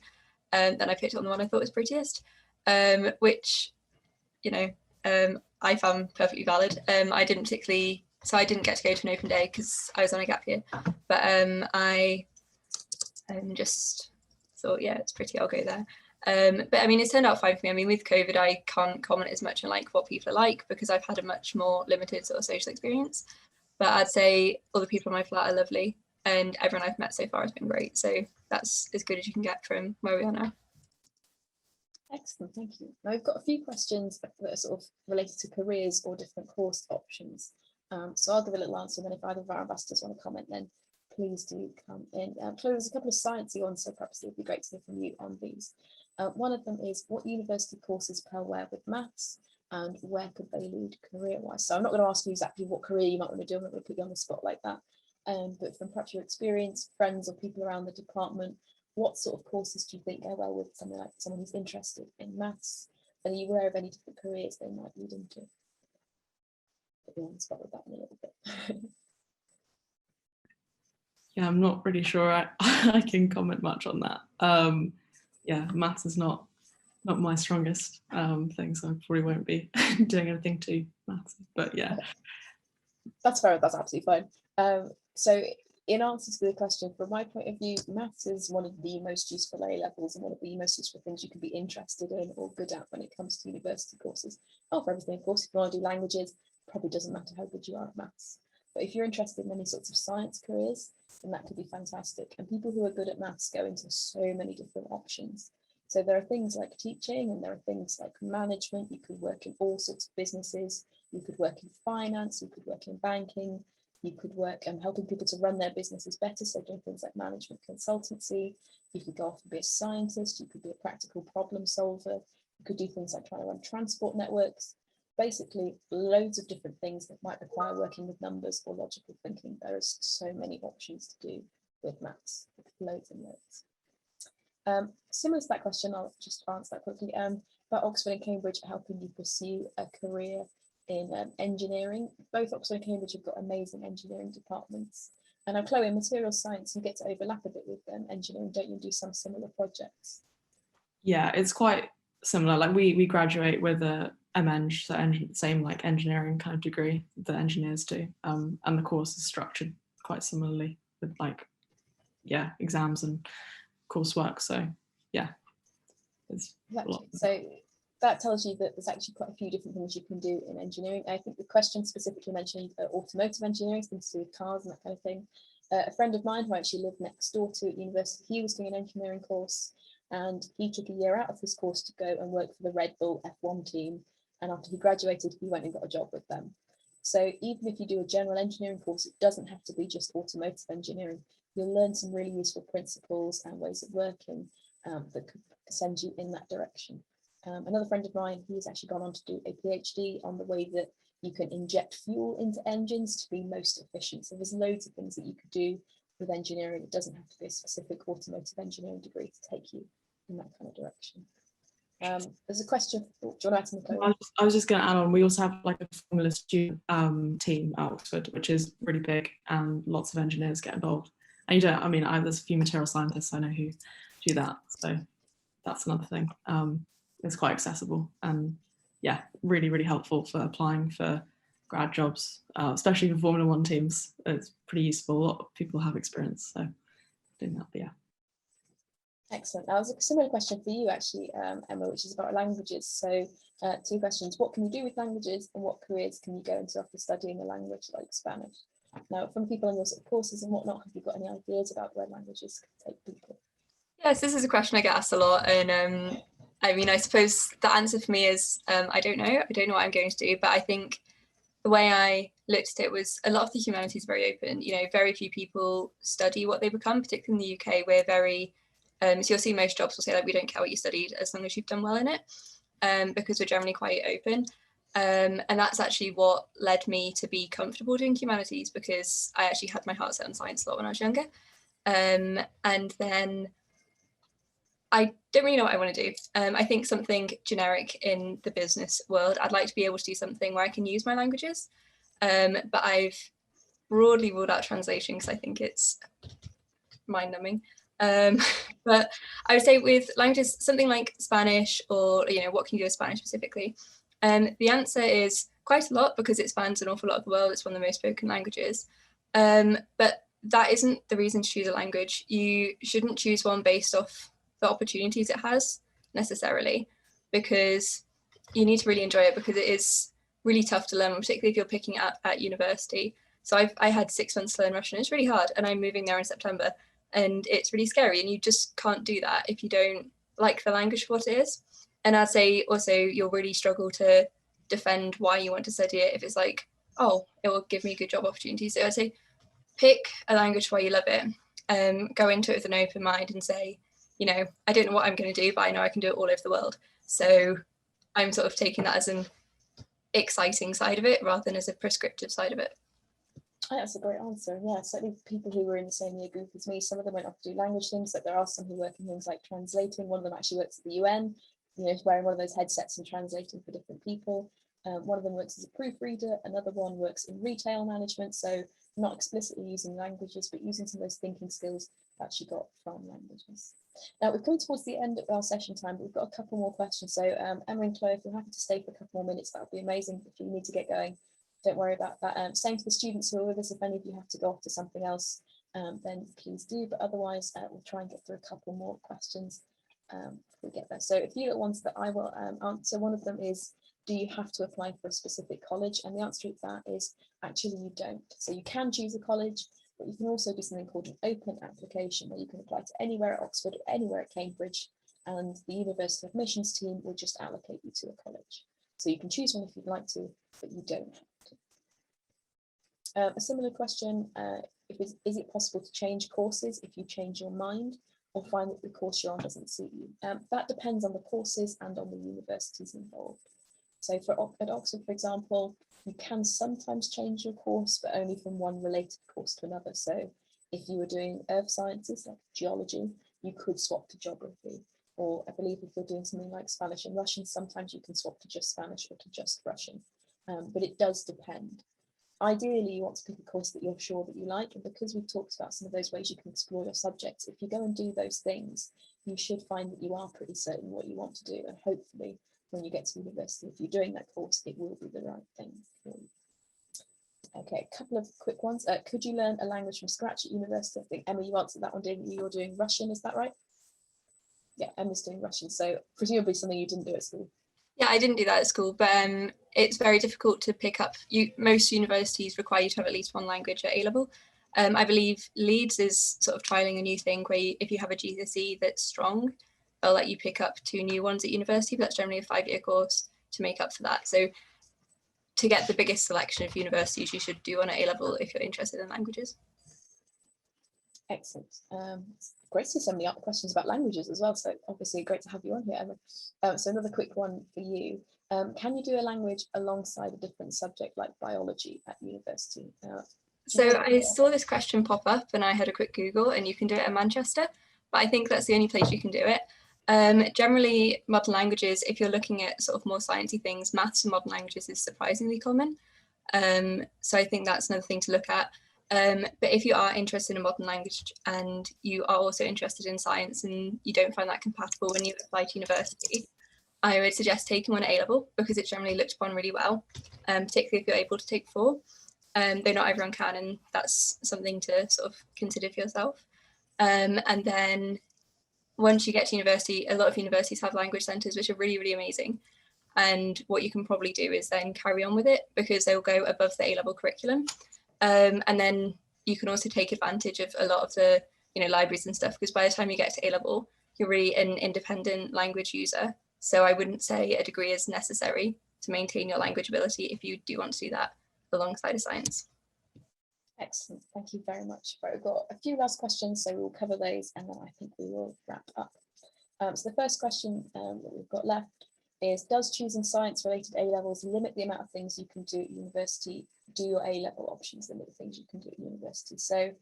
Then I picked on the one I thought was prettiest, which, I found perfectly valid. I didn't get to go to an open day because I was on a gap year, but I just thought, yeah, it's pretty, I'll go there. But I mean, it's turned out fine for me. I mean, with COVID, I can't comment as much on like what people are like because I've had a much more limited sort of social experience. But I'd say all the people in my flat are lovely, and everyone I've met so far has been great. So that's as good as you can get from where we are now. Excellent, thank you. Now we've got a few questions that are sort of related to careers or different course options. So I'll give a little answer, and then if either of our ambassadors want to comment, then please do come in. Chloe, there's a couple of sciencey ones, so perhaps it would be great to hear from you on these. One of them is, what university courses pair well with maths, and where could they lead career-wise? So I'm not going to ask you exactly what career you might want to do. I'm not going to put you on the spot like that. But from perhaps your experience, friends or people around the department, what sort of courses do you think go well with someone who's interested in maths? And are you aware of any different careers they might lead into? Put you on the spot with that in a little bit. Yeah, I'm not really sure I can comment much on that. Yeah, maths is not my strongest thing, so I probably won't be doing anything too maths. But yeah, that's fair. That's absolutely fine. So, in answer to the question, from my point of view, maths is one of the most useful A levels and one of the most useful things you can be interested in or good at when it comes to university courses. Oh, for everything, of course, if you want to do languages, probably doesn't matter how good you are at maths. But if you're interested in any sorts of science careers, then that could be fantastic. And people who are good at maths go into so many different options. So there are things like teaching, and there are things like management. You could work in all sorts of businesses. You could work in finance. You could work in banking. You could work helping people to run their businesses better. So doing things like management consultancy. You could go off and be a scientist. You could be a practical problem solver. You could do things like trying to run transport networks. Basically, loads of different things that might require working with numbers or logical thinking. There is so many options to do with maths, loads and loads. Similar to that question, I'll just answer that quickly. But Oxford and Cambridge are helping you pursue a career in engineering. Both Oxford and Cambridge have got amazing engineering departments. And now, Chloe, in material science, you get to overlap a bit with engineering, don't you, and do some similar projects? Yeah, it's quite similar. Like we graduate with a MEng, so same like engineering kind of degree that engineers do, and the course is structured quite similarly with like, yeah, exams and coursework. So yeah, It's Exactly. So that tells you that there's actually quite a few different things you can do in engineering. I think the question specifically mentioned automotive engineering, things to do with cars and that kind of thing. A friend of mine who actually lived next door to at university, he was doing an engineering course, and he took a year out of his course to go and work for the Red Bull F1 team. And after he graduated, he went and got a job with them. So even if you do a general engineering course, it doesn't have to be just automotive engineering. You'll learn some really useful principles and ways of working that could send you in that direction. Another friend of mine, he's actually gone on to do a PhD on the way that you can inject fuel into engines to be most efficient. So there's loads of things that you could do with engineering. It doesn't have to be a specific automotive engineering degree to take you in that kind of direction. There's a question. Oh, do you want to add something? I was just going to add on, we also have like a Formula student team at Oxford, which is really big, and lots of engineers get involved. And you don't, I mean, there's a few material scientists I know who do that. So that's another thing. It's quite accessible and yeah, really, really helpful for applying for grad jobs, especially for Formula One teams. It's pretty useful. A lot of people have experience, so doing that, but yeah. Excellent. That was a similar question for you actually, Emma, which is about languages. So 2 questions. What can you do with languages, and what careers can you go into after studying a language like Spanish? Now, from people on your sort of courses and whatnot, have you got any ideas about where languages can take people? Yes, this is a question I get asked a lot, and I mean, I suppose the answer for me is I don't know. I don't know what I'm going to do, but I think the way I looked at it was a lot of the humanities are very open. You know, very few people study what they become, particularly in the UK. We're very so you'll see most jobs will say like, we don't care what you studied as long as you've done well in it, because we're generally quite open. And that's actually what led me to be comfortable doing humanities, because I actually had my heart set on science a lot when I was younger. And then I don't really know what I want to do. I think something generic in the business world. I'd like to be able to do something where I can use my languages, but I've broadly ruled out translation because I think it's mind-numbing. But I would say with languages, something like Spanish, or what can you do with Spanish specifically? The answer is quite a lot, because it spans an awful lot of the world. It's one of the most spoken languages. But that isn't the reason to choose a language. You shouldn't choose one based off the opportunities it has necessarily, because you need to really enjoy it, because it is really tough to learn, particularly if you're picking it up at university. So I had 6 months to learn Russian. It's really hard, and I'm moving there in September, and it's really scary, and you just can't do that if you don't like the language for what it is. And I'd say also you'll really struggle to defend why you want to study it if it's like, oh, it will give me good job opportunities. So I'd say pick a language where you love it, go into it with an open mind and say, I don't know what I'm going to do, but I know I can do it all over the world. So I'm sort of taking that as an exciting side of it rather than as a prescriptive side of it. That's a great answer. Yeah, certainly people who were in the same year group as me, some of them went off to do language things. Like there are some who work in things like translating. One of them actually works at the UN, wearing one of those headsets and translating for different people. One of them works as a proofreader. Another one works in retail management. So not explicitly using languages, but using some of those thinking skills that she got from languages. Now we've come towards the end of our session time, but we've got a couple more questions. So Emma and Chloe, if you're happy to stay for a couple more minutes, that would be amazing. If you need to get going, don't worry about that. Same to the students who are with us. If any of you have to go off to something else, then please do. But otherwise, we'll try and get through a couple more questions before we get there. So a few little ones that I will answer. One of them is, do you have to apply for a specific college? And the answer to that is actually you don't. So you can choose a college, but you can also do something called an open application, where you can apply to anywhere at Oxford or anywhere at Cambridge, and the university admissions team will just allocate you to a college. So you can choose one if you'd like to, but you don't have to. A similar question, is it possible to change courses if you change your mind or find that the course you're on doesn't suit you? That depends on the courses and on the universities involved. So at Oxford, for example, you can sometimes change your course, but only from one related course to another. So if you were doing earth sciences, like geology, you could swap to geography. Or I believe if you're doing something like Spanish and Russian, sometimes you can swap to just Spanish or to just Russian. But it does depend. Ideally, you want to pick a course that you're sure that you like, and because we've talked about some of those ways you can explore your subjects, if you go and do those things, you should find that you are pretty certain what you want to do, and hopefully when you get to university, if you're doing that course, it will be the right thing for you. Okay, a couple of quick ones. Could you learn a language from scratch at university? I think, Emma, you answered that one, didn't you? You're doing Russian, is that right? Yeah, Emma's doing Russian, so presumably something you didn't do at school. Yeah, I didn't do that at school, but it's very difficult to pick up. Most universities require you to have at least one language at A level. I believe Leeds is sort of trialing a new thing where if you have a GCSE that's strong, they'll let you pick up 2 new ones at university, but that's generally a 5-year course to make up for that. So to get the biggest selection of universities, you should do one at A level if you're interested in languages. Excellent. Great to see so many questions about languages as well. So obviously great to have you on here, Emma. So another quick one for you. Can you do a language alongside a different subject like biology at university? So I saw this question pop up and I had a quick Google, and you can do it at Manchester, but I think that's the only place you can do it. Generally, modern languages, if you're looking at sort of more sciencey things, maths and modern languages is surprisingly common. So I think that's another thing to look at. But if you are interested in modern language and you are also interested in science and you don't find that compatible when you apply to university, I would suggest taking one at A level because it's generally looked upon really well, particularly if you're able to take 4. Though not everyone can, and that's something to sort of consider for yourself. And then once you get to university, a lot of universities have language centres, which are really, really amazing. And what you can probably do is then carry on with it because they'll go above the A-level curriculum. And then you can also take advantage of a lot of the libraries and stuff, because by the time you get to A-level, you're really an independent language user. So I wouldn't say a degree is necessary to maintain your language ability if you do want to do that alongside of science. Excellent, thank you very much. Right, we've got a few last questions, so we'll cover those and then I think we will wrap up. So the first question that we've got left is, does choosing science-related A-levels limit the amount of things you can do at university? Do your A-level options limit the things you can do at university? So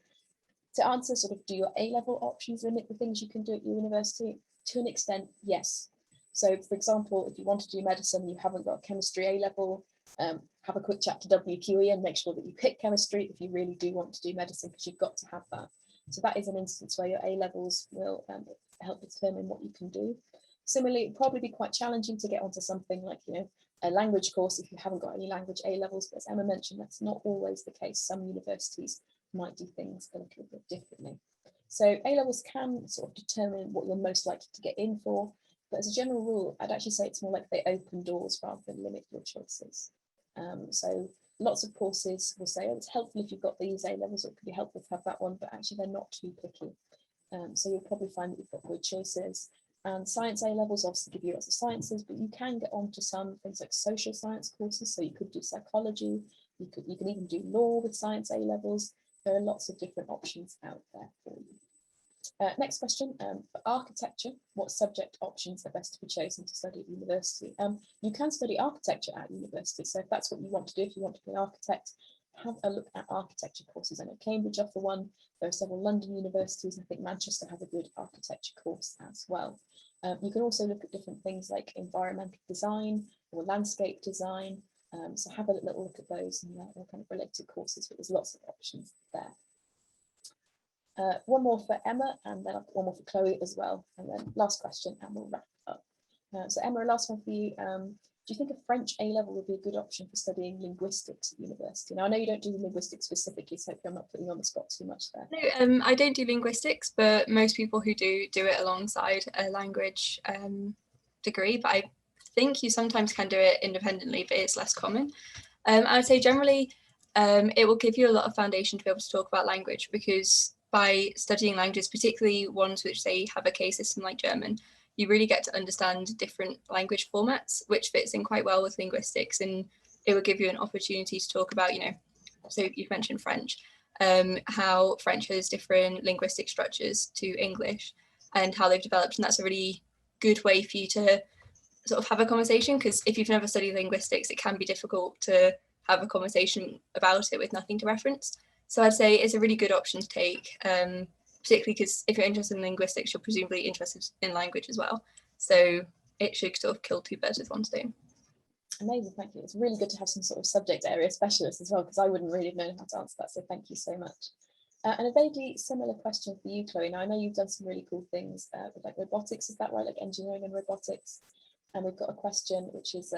to answer sort of, do your A-level options limit the things you can do at university? To an extent, yes. So for example, if you want to do medicine, you haven't got a chemistry A-level, have a quick chat to WQE and make sure that you pick chemistry if you really do want to do medicine, because you've got to have that. So that is an instance where your A-levels will help determine what you can do. Similarly, it'd probably be quite challenging to get onto something like, a language course if you haven't got any language A-levels, but as Emma mentioned, that's not always the case. Some universities might do things a little bit differently. So A-levels can sort of determine what you're most likely to get in for, but as a general rule, I'd actually say it's more like they open doors rather than limit your choices. So lots of courses will say, oh, it's helpful if you've got these A-levels, or it could be helpful to have that one, but actually they're not too picky. So you'll probably find that you've got good choices. And science A-levels obviously give you lots of sciences, but you can get onto some things like social science courses. So you could do psychology, you can even do law with science A-levels. There are lots of different options out there for you. Next question, for architecture, what subject options are best to be chosen to study at university? You can study architecture at university, so if that's what you want to do, if you want to be an architect, have a look at architecture courses. I know Cambridge offer one, there are several London universities, and I think Manchester has a good architecture course as well. You can also look at different things like environmental design or landscape design, so have a little look at those, and they're kind of related courses, but there's lots of options there. One more for Emma, and then I've got one more for Chloe as well, and then last question and we'll wrap up. So Emma, last one for you. Do you think a French A-level would be a good option for studying linguistics at university? Now I know you don't do linguistics specifically, so I'm not putting you on the spot too much there. No, I don't do linguistics, but most people who do it alongside a language degree, but I think you sometimes can do it independently, but it's less common. I would say generally it will give you a lot of foundation to be able to talk about language, because by studying languages, particularly ones which they have a case system like German, you really get to understand different language formats, which fits in quite well with linguistics, and it will give you an opportunity to talk about, so you've mentioned French, how French has different linguistic structures to English and how they've developed, and that's a really good way for you to sort of have a conversation, because if you've never studied linguistics, it can be difficult to have a conversation about it with nothing to reference. So I'd say it's a really good option to take, particularly because if you're interested in linguistics, you're presumably interested in language as well. So it should sort of kill 2 birds with 1 stone. Amazing, thank you. It's really good to have some sort of subject area specialist as well, because I wouldn't really know how to answer that, so thank you so much. And a vaguely similar question for you, Chloe. Now I know you've done some really cool things with like robotics, is that right? Like engineering and robotics. And we've got a question which is,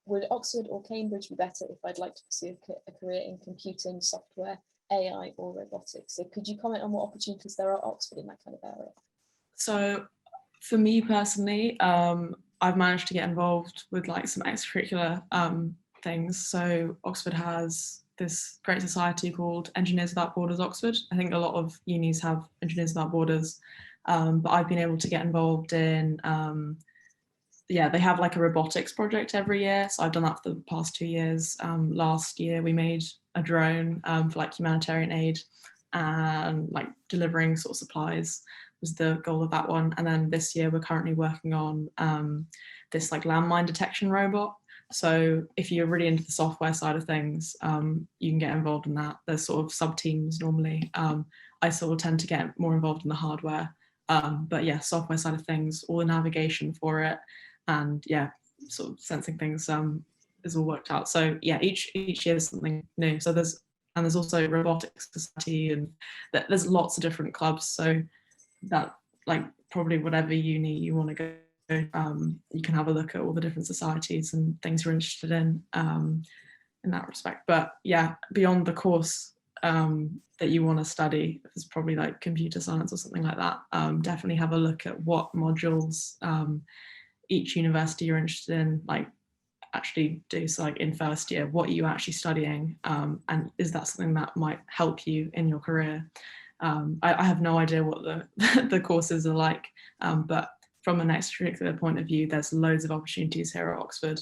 would Oxford or Cambridge be better if I'd like to pursue a career in computing, software, AI or robotics? So could you comment on what opportunities there are at Oxford in that kind of area? So For me personally, I've managed to get involved with like some extracurricular things. So Oxford has this great society called Engineers Without Borders Oxford. I think a lot of unis have Engineers Without Borders, but I've been able to get involved in, they have like a robotics project every year. So I've done that for the past 2 years. Last year we made a drone for like humanitarian aid and like delivering sort of supplies was the goal of that one. And then this year we're currently working on this like landmine detection robot. So if you're really into the software side of things, you can get involved in that. There's sort of sub teams normally. I sort of tend to get more involved in the hardware. But yeah, software side of things, all the navigation for it, and yeah, sort of sensing things is all worked out. So yeah, each year is something new. So there's also robotics society, and there's lots of different clubs. So that like probably whatever uni you want to go, you can have a look at all the different societies and things you're interested in that respect. But yeah, beyond the course that you want to study, if it's probably like computer science or something like that, definitely have a look at what modules each university you're interested in like actually do. So like in first year, what are you actually studying, and is that something that might help you in your career? I have no idea what the courses are like, but from an extracurricular point of view, there's loads of opportunities here at Oxford,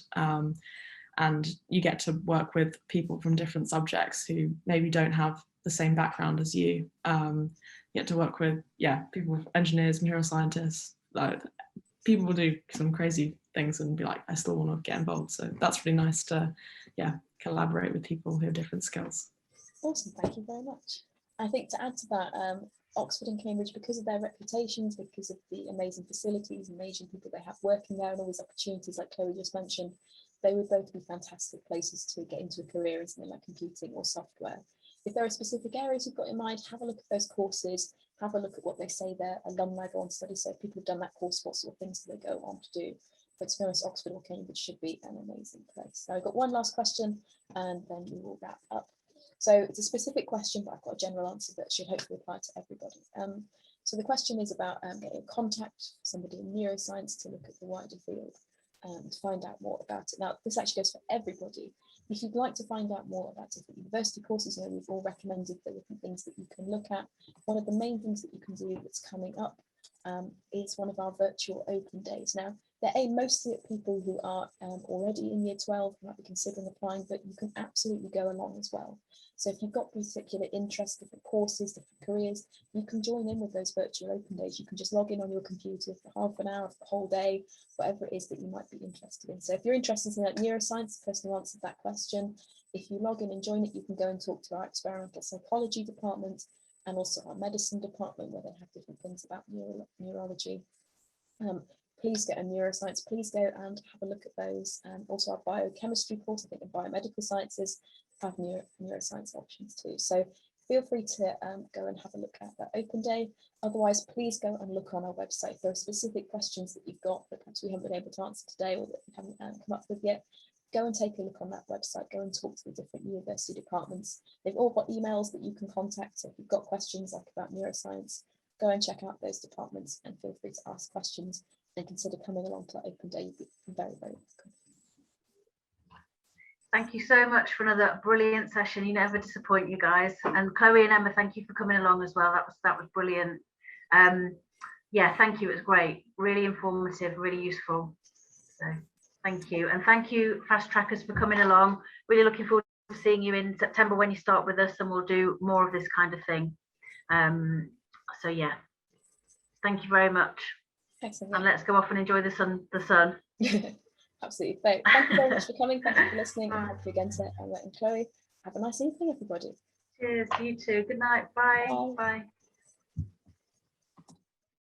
and you get to work with people from different subjects who maybe don't have the same background as you. You get to work with people, engineers, neuroscientists. People will do some crazy things and be like, I still want to get involved. So that's really nice to collaborate with people who have different skills. Awesome, thank you very much. I think to add to that, Oxford and Cambridge, because of their reputations, because of the amazing facilities, amazing people they have working there, and all these opportunities like Chloe just mentioned, they would both be fantastic places to get into a career in something like computing or software. If there are specific areas you've got in mind, have a look at those courses, have a look at what they say their alumni go on to study. So if people have done that course, what sort of things do they go on to do? But to be honest, Oxford or Cambridge should be an amazing place. So I've got one last question and then we will wrap up. So it's a specific question, but I've got a general answer that should hopefully apply to everybody. So the question is about getting in contact with somebody in neuroscience to look at the wider field and to find out more about it. Now, this actually goes for everybody. If you'd like to find out more about different university courses, you know, we've all recommended the different things that you can look at. One of the main things that you can do that's coming up is one of our virtual open days. Now, they're aimed mostly at people who are already in year 12, who might be considering applying, but you can absolutely go along as well. So if you've got particular interests, different courses, different careers, you can join in with those virtual open days. You can just log in on your computer for half an hour, for the whole day, whatever it is that you might be interested in. So if you're interested in like neuroscience, the person who answered that question, if you log in and join it, you can go and talk to our experimental psychology department and also our medicine department, where they have different things about neurology. Please get a neuroscience, please go and have a look at those. Also our biochemistry course, I think, and biomedical sciences have neuroscience options too. So feel free to go and have a look at that open day. Otherwise, please go and look on our website. If there are specific questions that you've got that perhaps we haven't been able to answer today or that we haven't come up with yet, go and take a look on that website, go and talk to the different university departments. They've all got emails that you can contact. So if you've got questions like about neuroscience, go and check out those departments and feel free to ask questions and consider coming along to that open day. You'd be very, very welcome. Thank you so much for another brilliant session. You never disappoint, you guys. And Chloe and Emma, thank you for coming along as well. That was brilliant. Yeah, thank you. It was great. Really informative, really useful. So thank you. And thank you, Fast Trackers, for coming along. Really looking forward to seeing you in September when you start with us, and we'll do more of this kind of thing. So yeah, thank you very much. Excellent. And let's go off and enjoy the sun. Absolutely. Thank you very much for coming. Thank you for listening. And thank you again to Emma and Chloe. Have a nice evening, everybody. Cheers. You too. Good night. Bye. Bye. Bye.